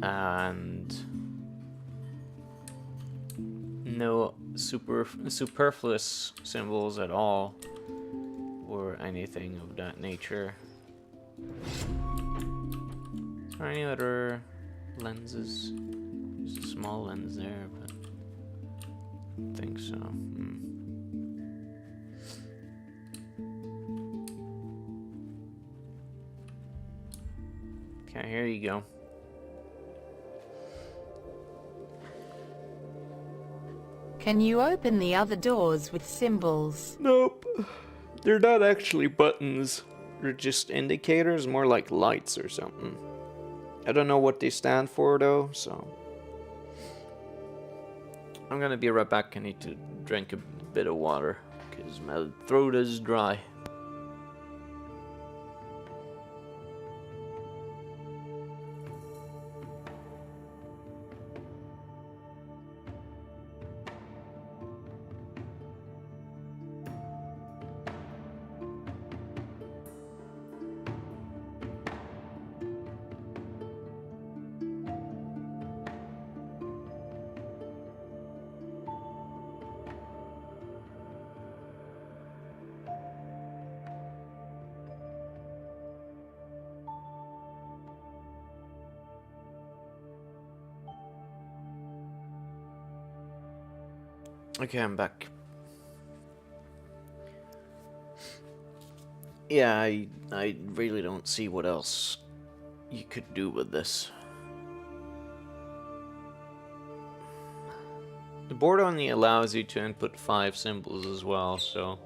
And no superfluous symbols at all. or anything of that nature. Are any other lenses? There's a small lens there, but I don't think so. Okay, here you go. Can you open the other doors with symbols? Nope. They're not actually buttons. They're just indicators, more like lights or something. I don't know what they stand for though, so... I'm gonna be right back. I need to drink a bit of water, because my throat is dry. Okay, I'm back. Yeah, I really don't see what else you could do with this. The board only allows you to input 5 symbols as well, so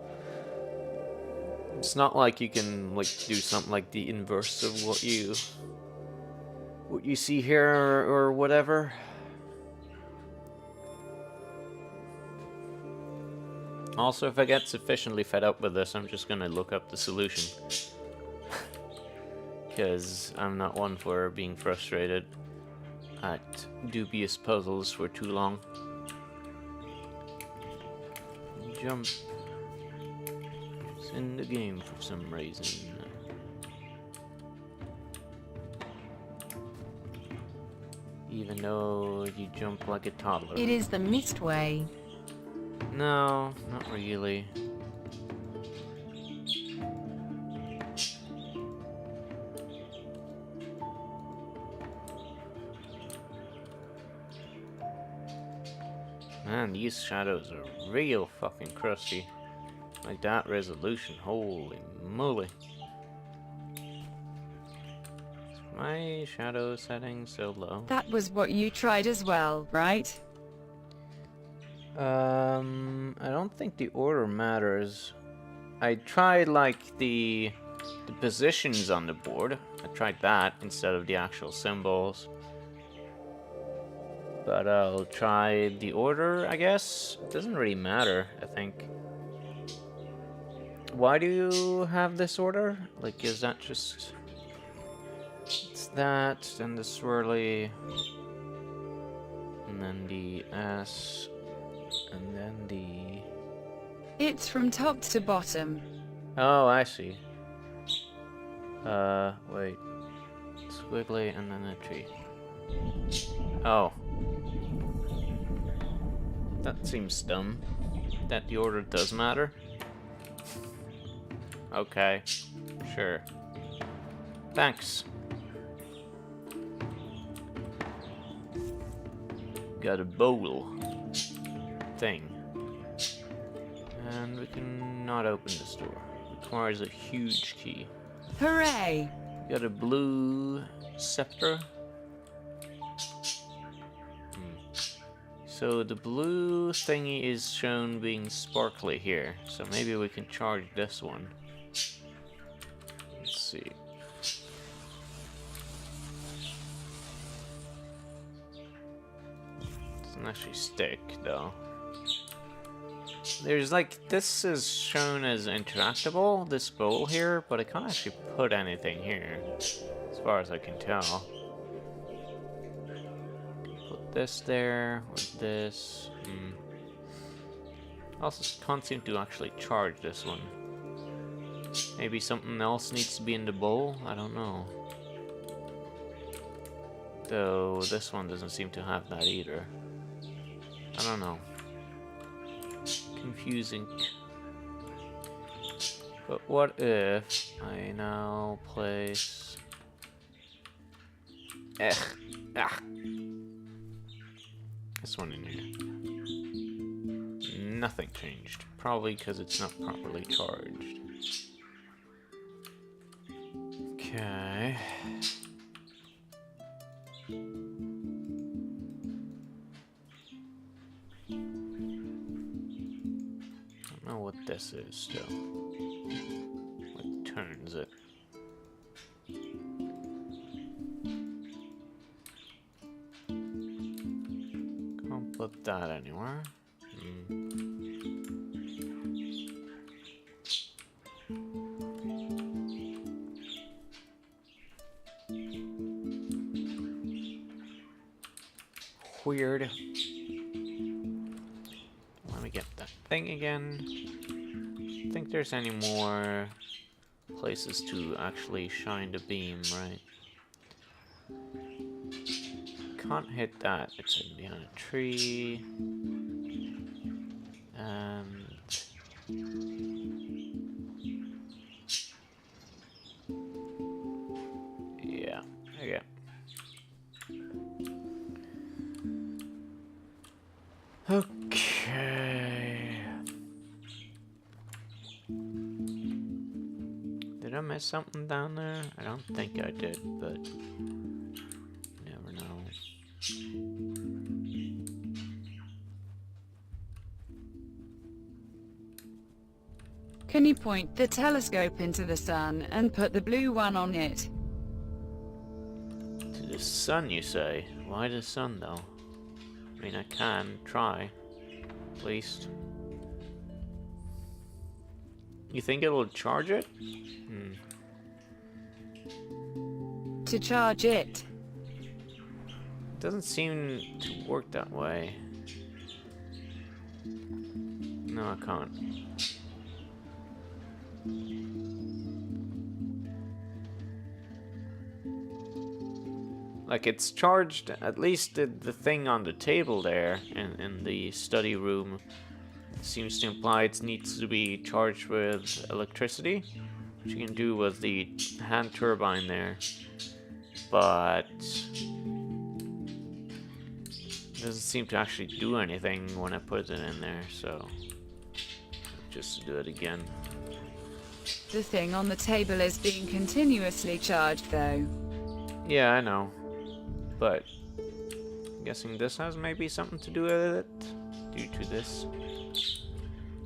it's not like you can like do something like the inverse of what you see here or whatever. Also, if I get sufficiently fed up with this, I'm just gonna look up the solution. Because I'm not one for being frustrated at dubious puzzles for too long. Jump. It's in the game for some reason. Even though you jump like a toddler. It is the mist way. No, not really. Man, these shadows are real fucking crusty. Like that resolution, holy moly. Is my shadow setting so low? That was what you tried as well, right? I don't think the order matters. I tried like the positions on the board. I tried that instead of the actual symbols. But I'll try the order, I guess. It doesn't really matter, I think. Why do you have this order? Like, is that just... It's that, then the swirly... And then the S... And then the... It's from top to bottom. Oh, I see. Wait. Squiggly and then a tree. Oh. That seems dumb. That the order does matter. Okay. Sure. Thanks. Got a bowl thing. And we can not open this door. Requires a huge key. Hooray! Got a blue scepter. So the blue thingy is shown being sparkly here. So maybe we can charge this one. Let's see. Doesn't actually stick though. There's like, this is shown as interactable, this bowl here, but I can't actually put anything here, as far as I can tell. Put this there, or this. Also can't seem to actually charge this one. Maybe something else needs to be in the bowl? I don't know. Though this one doesn't seem to have that either. I don't know. Confusing. But what if I now place... This one in here. Nothing changed. Probably because it's not properly charged. Okay. Don't know what this is still. What turns it? Can't put that anywhere. Weird. Let me get that thing again. I think there's any more places to actually shine the beam, right? Can't hit that. It's hidden behind a tree. And yeah, okay. Okay. Did I miss something down there? I don't think I did, but you never know. Can you point the telescope into the sun and put the blue one on it? To the sun, you say? Why the sun, though? I mean, I can try, at least. You think it'll charge it? To charge it. Doesn't seem to work that way. No, I can't. Like, it's charged, at least the thing on the table there in the study room seems to imply it needs to be charged with electricity, which you can do with the hand turbine there. But it doesn't seem to actually do anything when I put it in there, so just do it again. The thing on the table is being continuously charged though. Yeah, I know. But I'm guessing this has maybe something to do with it due to this.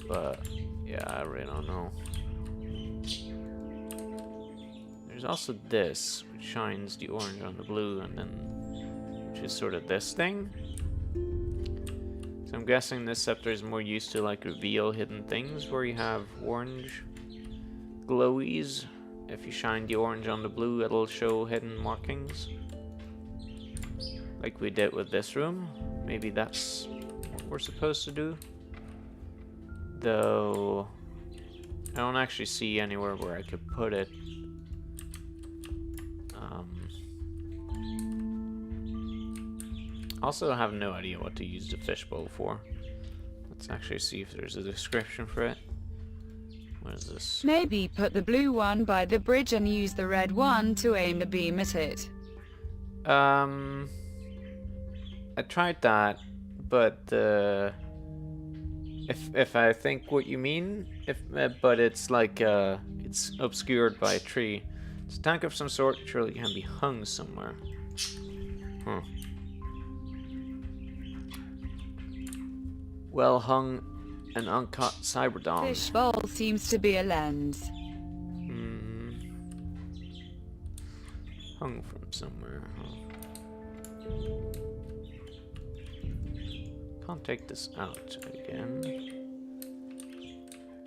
But yeah, I really don't know. There's also this, which shines the orange on the blue, and then which is sort of this thing. So I'm guessing this scepter is more used to like reveal hidden things where you have orange glowies. If you shine the orange on the blue, it'll show hidden markings. Like we did with this room. Maybe that's what we're supposed to do. Though I don't actually see anywhere where I could put it. Also have no idea what to use the fishbowl for. Let's actually see if there's a description for it. What is this? Maybe put the blue one by the bridge and use the red one to aim the beam at it. I tried that, but if I think what you mean, but it's like it's obscured by a tree. It's a tank of some sort. Surely it can be hung somewhere. Huh. Well hung and uncut cyberdom. Fishbowl seems to be a lens. Hung from somewhere. Huh. Can't take this out again.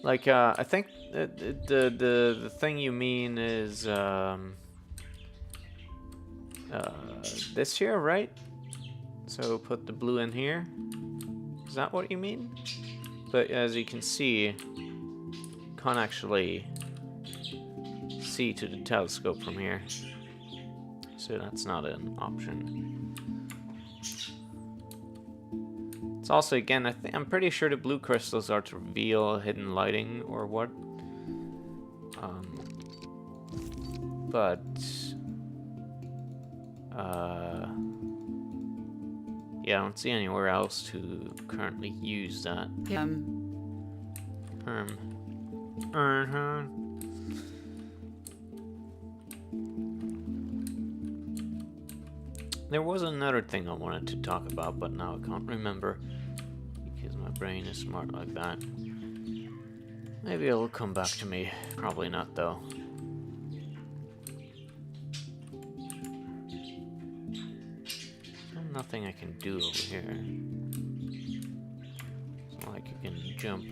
Like I think the thing you mean is this here, right? So put the blue in here. Is that what you mean? But as you can see, can't actually see to the telescope from here, so that's not an option. It's also, again, I'm pretty sure the blue crystals are to reveal hidden lighting or what. But yeah, I don't see anywhere else to currently use that. There was another thing I wanted to talk about, but now I can't remember because my brain is smart like that. Maybe it'll come back to me. Probably not, though. There's nothing I can do over here. It's not like you can jump.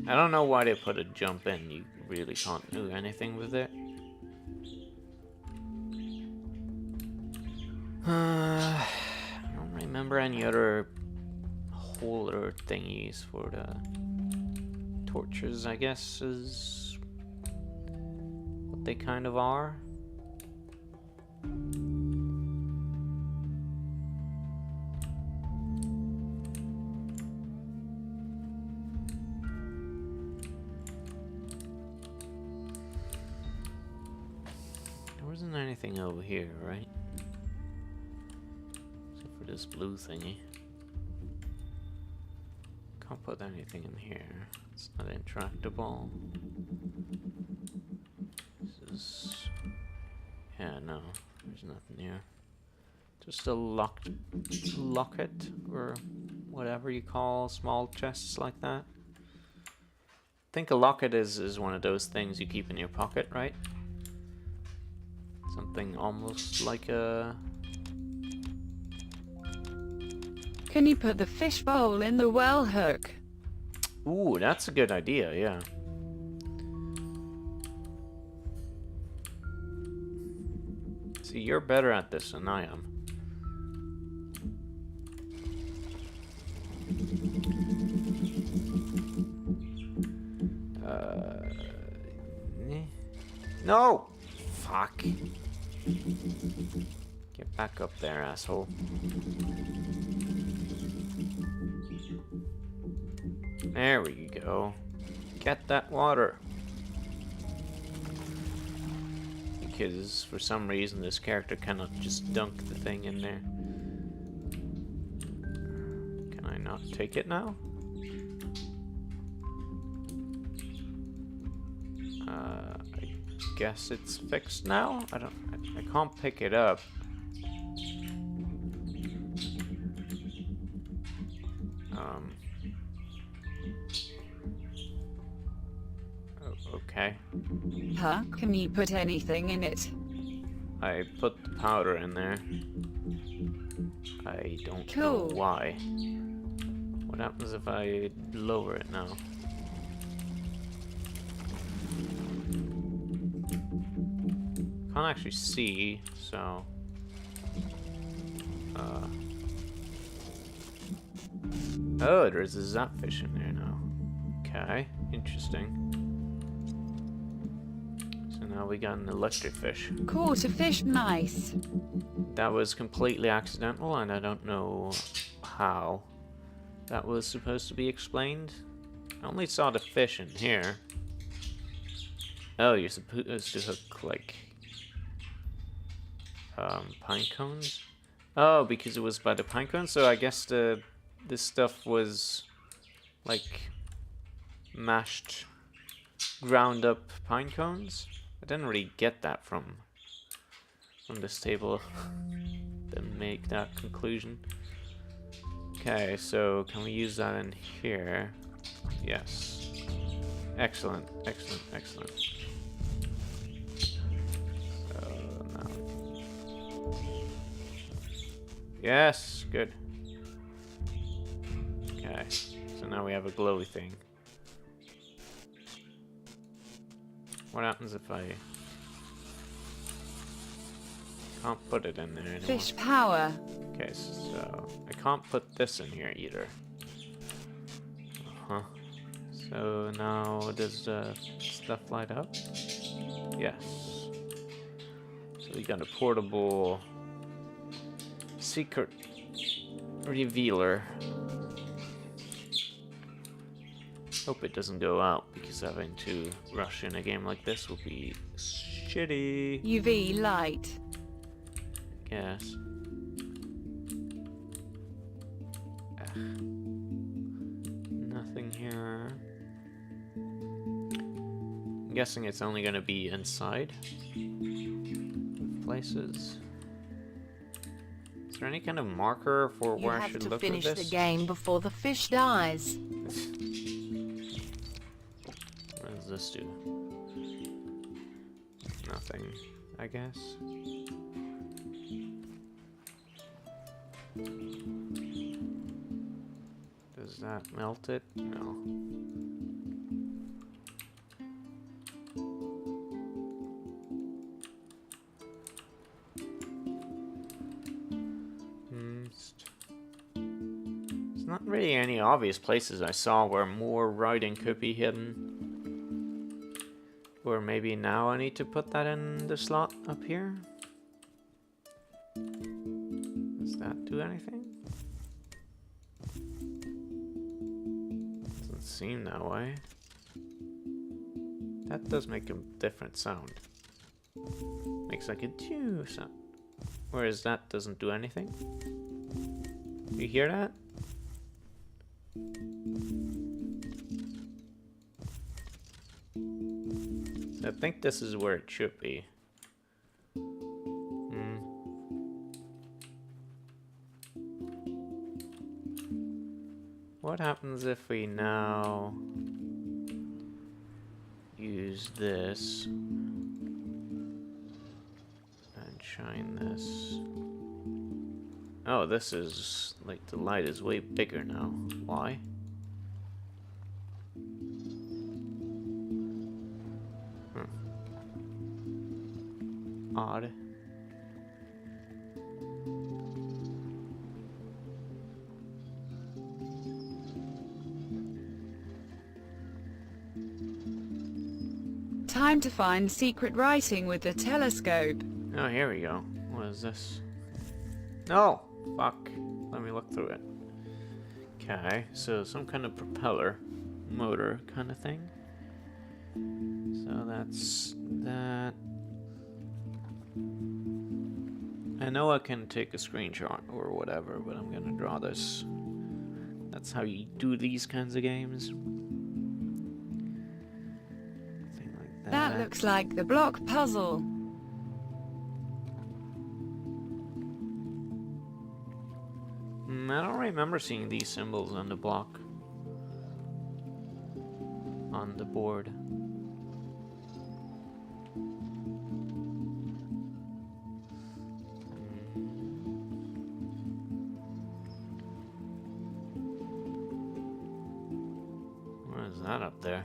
I don't know why they put a jump in. You really can't do anything with it. I don't remember any other holder thingies for the torches, I guess, is what they kind of are. There wasn't anything over here, right? Except for this blue thingy. Can't put anything in here. It's not intractable. This is... yeah, no. There's nothing here. Just a locket, or whatever you call small chests like that. I think a locket is one of those things you keep in your pocket, right? Something almost like a... Can you put the fishbowl in the well hook? Ooh, that's a good idea, yeah. See, you're better at this than I am. No! Fuck. Get back up there, asshole. There we go. Get that water. Because for some reason this character cannot just dunk the thing in there. Can I not take it now? I guess it's fixed now? I can't pick it up. Okay. Huh? Can you put anything in it? I put the powder in there. I don't know why. What happens if I lower it now? Can't actually see, so... oh, there's a zapfish in there now. Okay, interesting. So now we got an electric fish. Caught a fish, nice. That was completely accidental, and I don't know how that was supposed to be explained. I only saw the fish in here. Oh, you're supposed to hook, like... pine cones? Oh, because it was by the pine cones? So I guess this stuff was like mashed, ground up pine cones? I didn't really get that from this table to make that conclusion. Okay, so can we use that in here? Yes. Excellent, excellent, excellent. Yes, good. Okay, so now we have a glowy thing. What happens if I can't put it in there anymore? Fish power. Okay, so I can't put this in here either. Uh-huh. So now does the stuff light up? Yes. So we got a portable secret revealer. Hope it doesn't go out, because having to rush in a game like this will be shitty. UV light. Guess. Nothing here. I'm guessing it's only gonna be inside places. Is there any kind of marker for You where I have should to look for finish this? the game before the fish dies. What does this do? Nothing, I guess. Does that melt it? No. There's not really any obvious places I saw where more writing could be hidden. Or maybe now I need to put that in the slot up here? Does that do anything? Doesn't seem that way. That does make a different sound. Makes like a doo sound. Whereas that doesn't do anything. You hear that? So I think this is where it should be. What happens if we now use this and shine this? Oh, this is like the light is way bigger now. Why? Odd. Time to find secret writing with the telescope. Oh, here we go. What is this? No! Fuck. Let me look through it. Okay, so some kind of propeller motor kind of thing. So that's that. I know I can take a screenshot or whatever, but I'm gonna draw this. That's how you do these kinds of games. Thing like that. That looks like the block puzzle. I don't remember seeing these symbols on the block. On the board. What is that up there?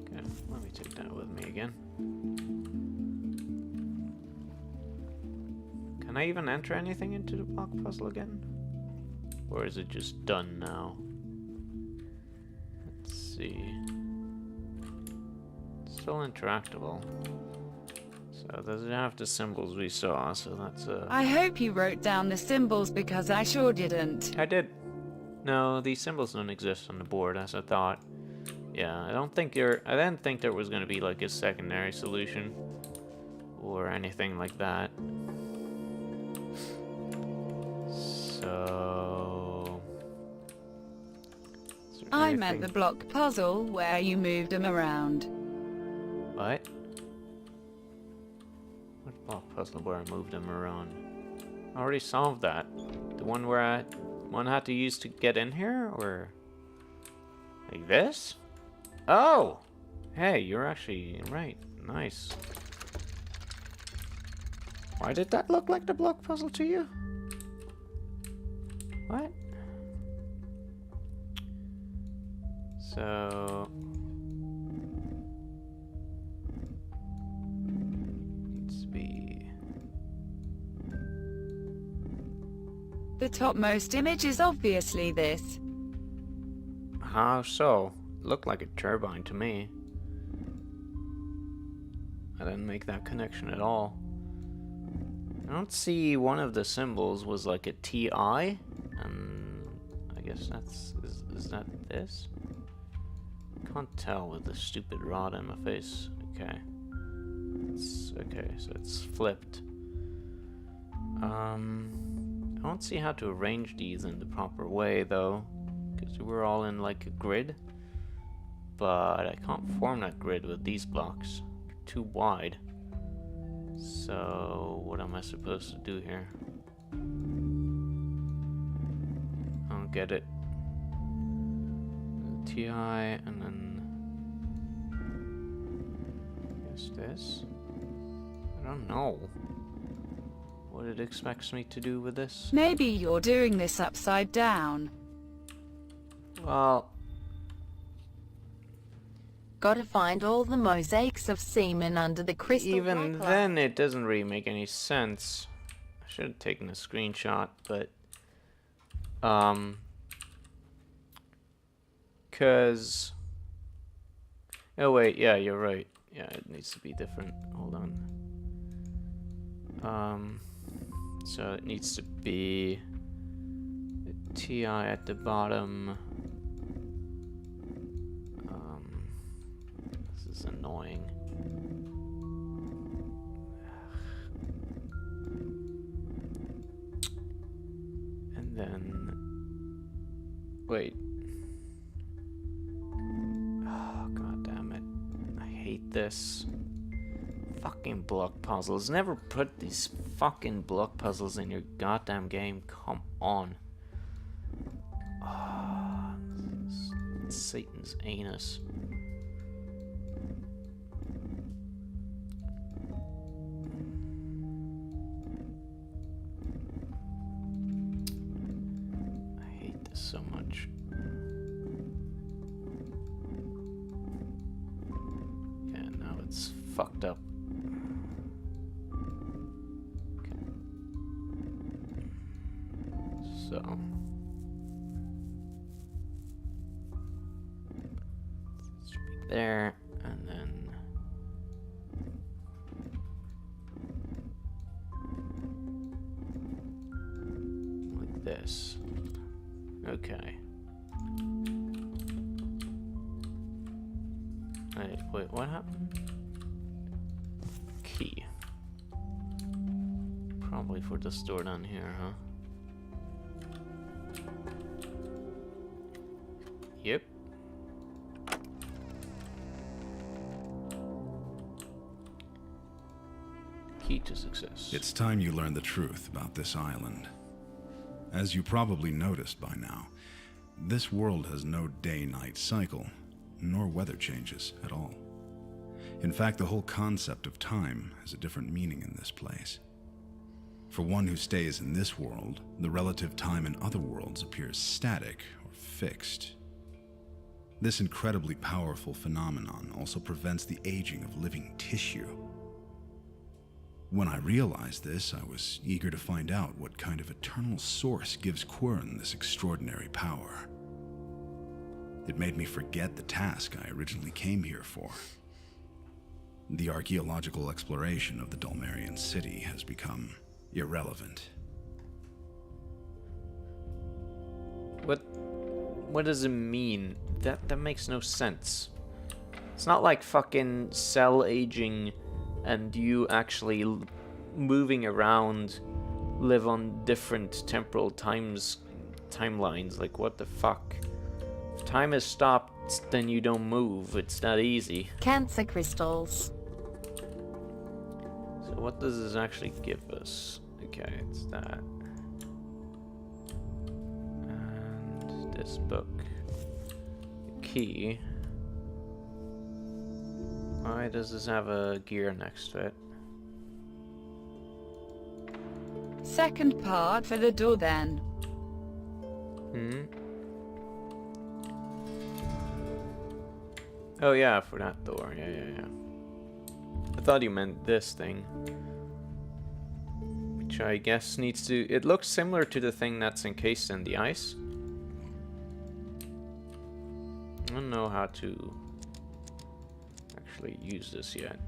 Okay, let me take that with me again. Can I even enter anything into the block puzzle again? Or is it just done now? Let's see. It's still interactable. So does it have the symbols we saw? So that's I hope you wrote down the symbols because I sure didn't. I did. No, these symbols don't exist on the board as I thought. Yeah, I didn't think there was gonna be like a secondary solution or anything like that. So is there I meant anything- the block puzzle where you moved them around. What? What block puzzle where I moved them around? I already solved that. The one where I had to use to get in here, or like this? Oh! Hey, you're actually right. Nice. Why did that look like the block puzzle to you? What? So needs to be The topmost image is obviously this. how so? Looked like a turbine to me. I didn't make that connection at all. I don't see one of the symbols was like a TI, and I guess that's is that this? Can't tell with the stupid rod in my face. Okay. It's okay, so it's flipped. I don't see how to arrange these in the proper way though, because we're all in like a grid. But I can't form that grid with these blocks. They're too wide. So what am I supposed to do here? I don't get it. TI and then I guess this. I don't know what it expects me to do with this. Maybe you're doing this upside down. Well, Gotta find all the mosaics of semen under the crystal even black then light. it doesn't really make any sense. I should have taken a screenshot, but cause oh wait, yeah, you're right. Yeah, it needs to be different. Hold on. So it needs to be TI at the bottom. This is annoying. And then wait. Oh, god damn it. I hate this. Fucking block puzzles. Never put these fucking block puzzles in your goddamn game. Come on. Oh, this is Satan's anus. I hate this so much. Yeah, now it's fucked up. So it should be there, and then like this. Okay. Wait, what happened? Key. Probably for this door down here, huh? Yep. Key to success. It's time you learn the truth about this island. As you probably noticed by now, this world has no day-night cycle, nor weather changes at all. In fact, the whole concept of time has a different meaning in this place. For one who stays in this world, the relative time in other worlds appears static or fixed. This incredibly powerful phenomenon also prevents the aging of living tissue. When I realized this, I was eager to find out what kind of eternal source gives Quern this extraordinary power. It made me forget the task I originally came here for. The archaeological exploration of the Dulmerian city has become irrelevant. What does it mean? That makes no sense. It's not like fucking cell aging and you actually moving around live on different temporal timelines. Like, what the fuck? If time is stopped, then you don't move. It's that easy. Cancer crystals. So what does this actually give us? Okay, it's that. And this book. The key. Why does this have a gear next to it? Second part for the door then. Oh yeah, for that door. Yeah. I thought you meant this thing. Which I guess needs to... It looks similar to the thing that's encased in the ice. I don't know how to actually use this yet.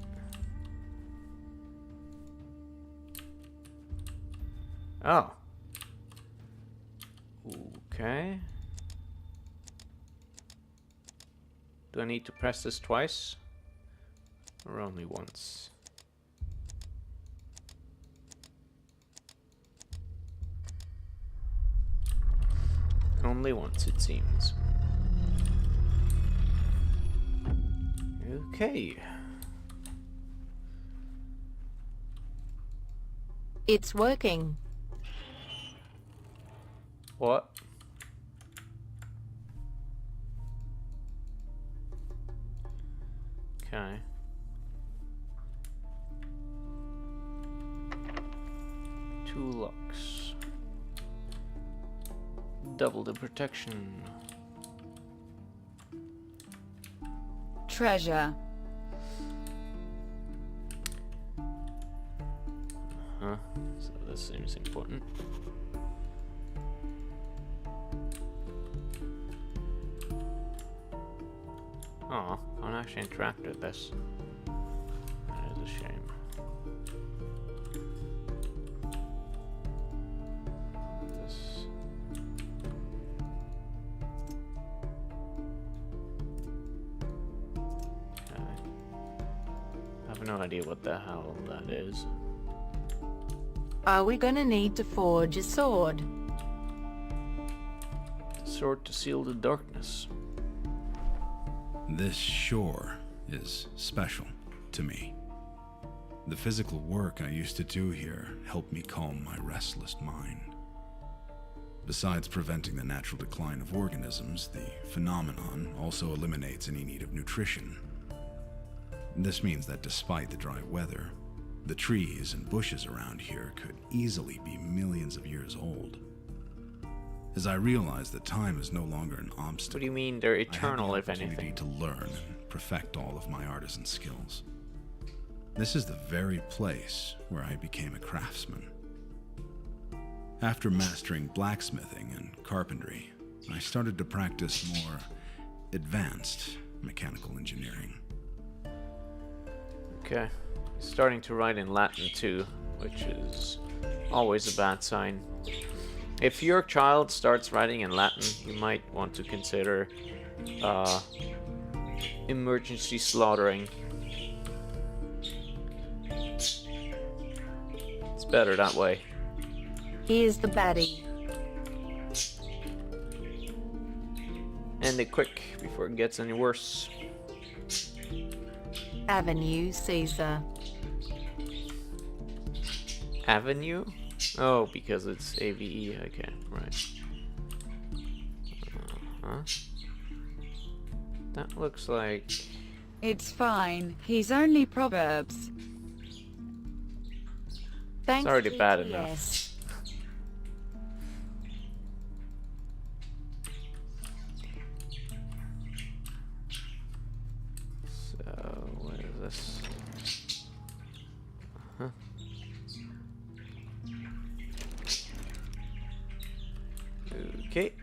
Oh. Okay. Do I need to press this twice? Or only once? Only once, it seems. Okay. It's working. What? Okay. Two locks. Double the protection. Treasure. Huh? So this seems important. Oh, can't actually interact with this. That is a shame. This. Okay. I have no idea what the hell that is. Are we gonna need to forge a sword? Sword to seal the darkness. This shore is special to me. The physical work I used to do here helped me calm my restless mind. Besides preventing the natural decline of organisms, the phenomenon also eliminates any need of nutrition. This means that despite the dry weather, the trees and bushes around here could easily be millions of years old. As I realized that time is no longer an obstacle, What do you mean they're I had eternal, the if opportunity anything? to learn and perfect all of my artisan skills. This is the very place where I became a craftsman. After mastering blacksmithing and carpentry, I started to practice more advanced mechanical engineering. Okay. Starting to write in Latin too, which is always a bad sign. If your child starts writing in Latin, you might want to consider emergency slaughtering. It's better that way. Here's the baddie. End it quick before it gets any worse. Avenue Caesar. Avenue? Oh, because it's AVE. Okay, right. Uh-huh. That looks like... It's fine. He's only Proverbs. Thanks, already bad GTS. enough. So, what is this? Uh-huh. Okay.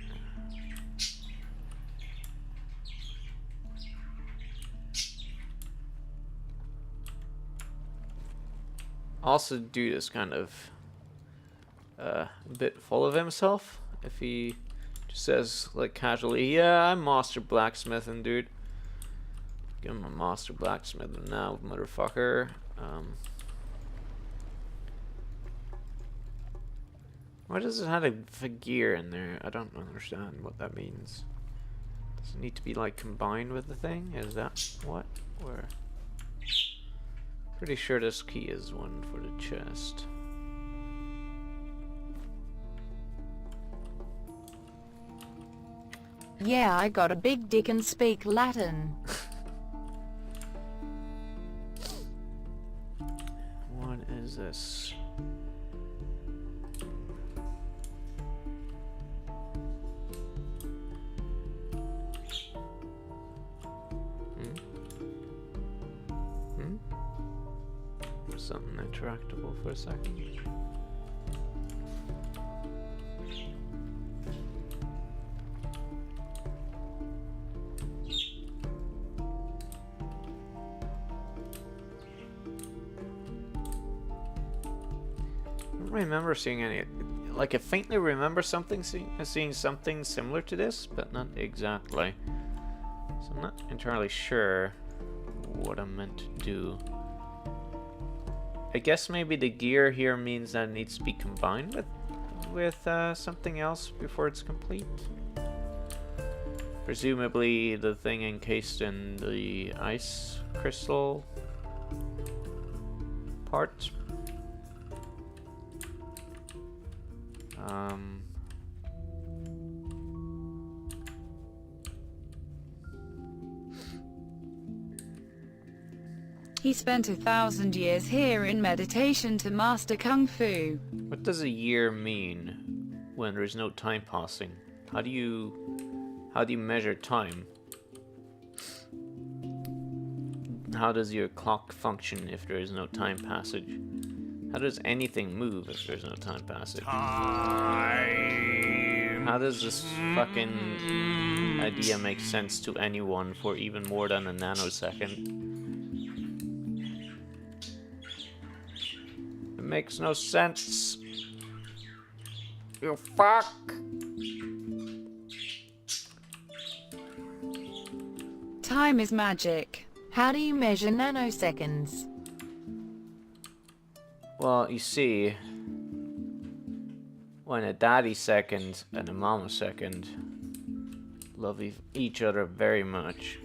Also, dude is kind of a bit full of himself. If he just says like casually, "Yeah, I'm master blacksmithing, dude." Give him a master blacksmithing now, motherfucker. Why does it have a gear in there? I don't understand what that means. Does it need to be like combined with the thing? Is that what? Or pretty sure this key is one for the chest. Yeah, I got a big dick and speak Latin. What is this? Something interactable for a second. I don't remember seeing any like I faintly remember something, seeing something similar to this, but not exactly. So I'm not entirely sure what I'm meant to do. I guess maybe the gear here means that it needs to be combined with something else before it's complete. Presumably the thing encased in the ice crystal part. He spent 1,000 years here in meditation to master Kung Fu. What does a year mean when there's no time passing? How do you measure time? How does your clock function if there is no time passage? How does anything move if there's no time passage? How does this fucking idea make sense to anyone for even more than a nanosecond? It makes no sense. You fuck! Time is magic. How do you measure nanoseconds? Well, you see, when a daddy second and a mama second love each other very much.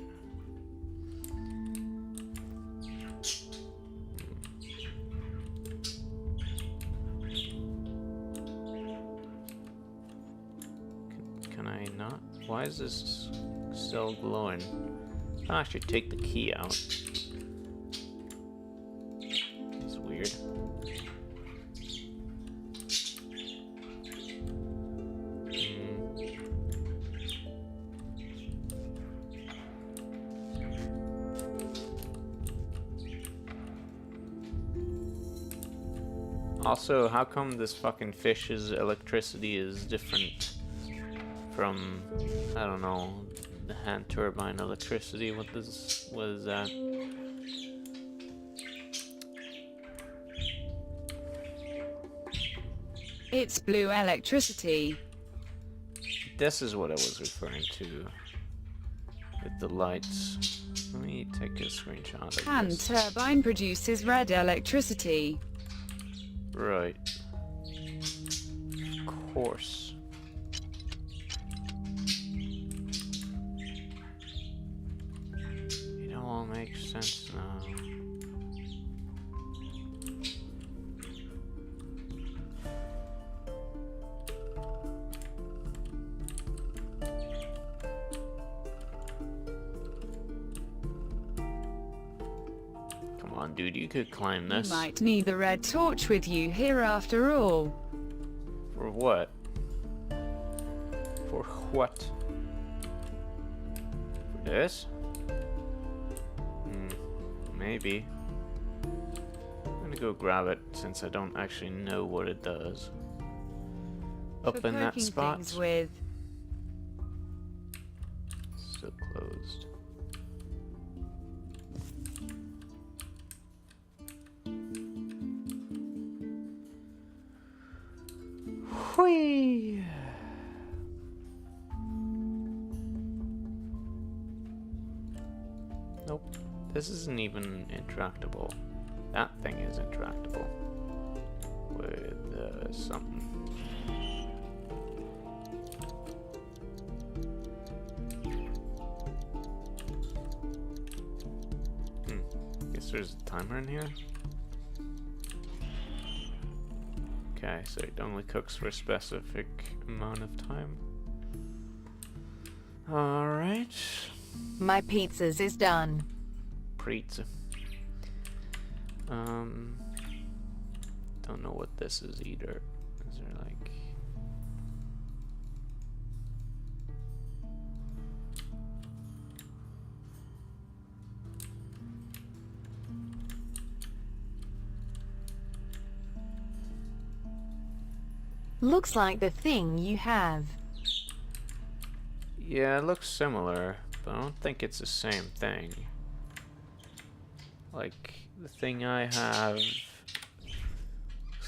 Can I not? Why is this still glowing? I should take the key out. It's weird. Also, how come this fucking fish's electricity is different from, I don't know, the hand turbine electricity? What is that? It's blue electricity. This is what I was referring to with the lights. Let me take a screenshot of Hand this. turbine produces red electricity. Right. Of course. It all makes sense now. Come on, dude, you could climb this. You might need the red torch with you here after all. For what? For what? For this? Maybe. I'm gonna go grab it since I don't actually know what it does. Up For in that poking spot. things with. Still closed. Whee! Nope. This isn't even interactable. That thing is interactable. With something. Guess there's a timer in here. Okay, so it only cooks for a specific amount of time. Alright. My pizzas is done. Pizza. Don't know what this is either. Is there like... Looks like the thing you have. Yeah, it looks similar, but I don't think it's the same thing. Like, the thing I have looks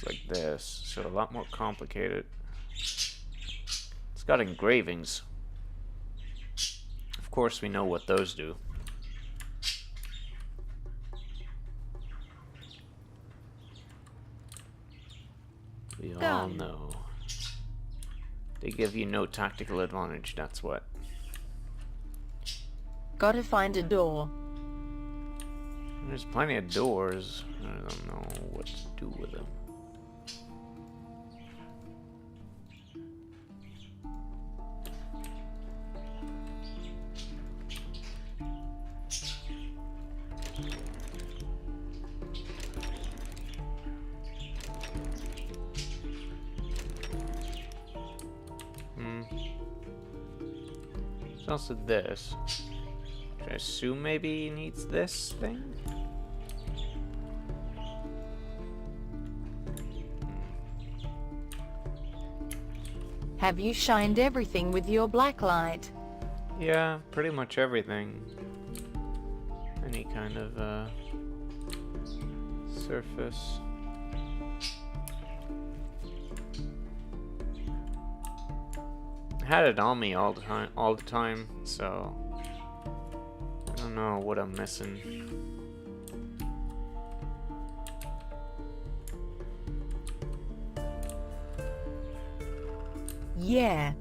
looks like this, so a lot more complicated. It's got engravings. Of course we know what those do. We all Done. know. They give you no tactical advantage, that's what. Gotta find a door. There's plenty of doors. I don't know what to do with them. There's also this. Which I assume maybe he needs this thing? Have you shined everything with your black light? Yeah, pretty much everything. Any kind of surface. I had it on me all the time, so I don't know what I'm missing. Yeah.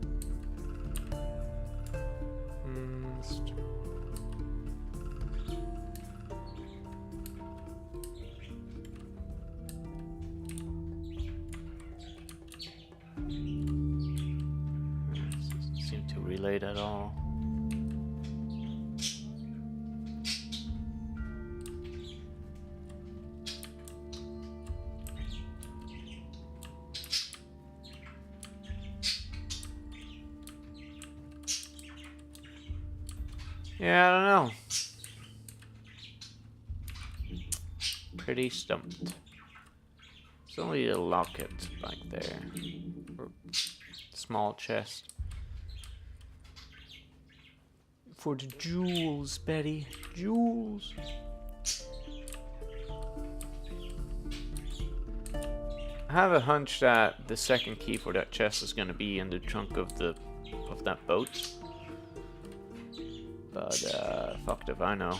Doesn't seem to relate at all. Yeah, I don't know. Pretty stumped. There's only a locket back there. Or small chest. For the jewels, Betty. Jewels. I have a hunch that the second key for that chest is gonna be in the trunk of that boat. But, fucked if I know.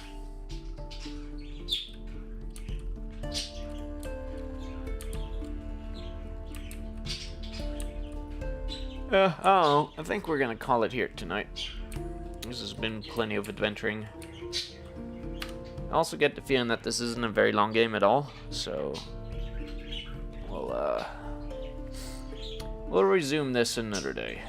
I don't know. I think we're gonna call it here tonight. This has been plenty of adventuring. I also get the feeling that this isn't a very long game at all, so we'll resume this another day.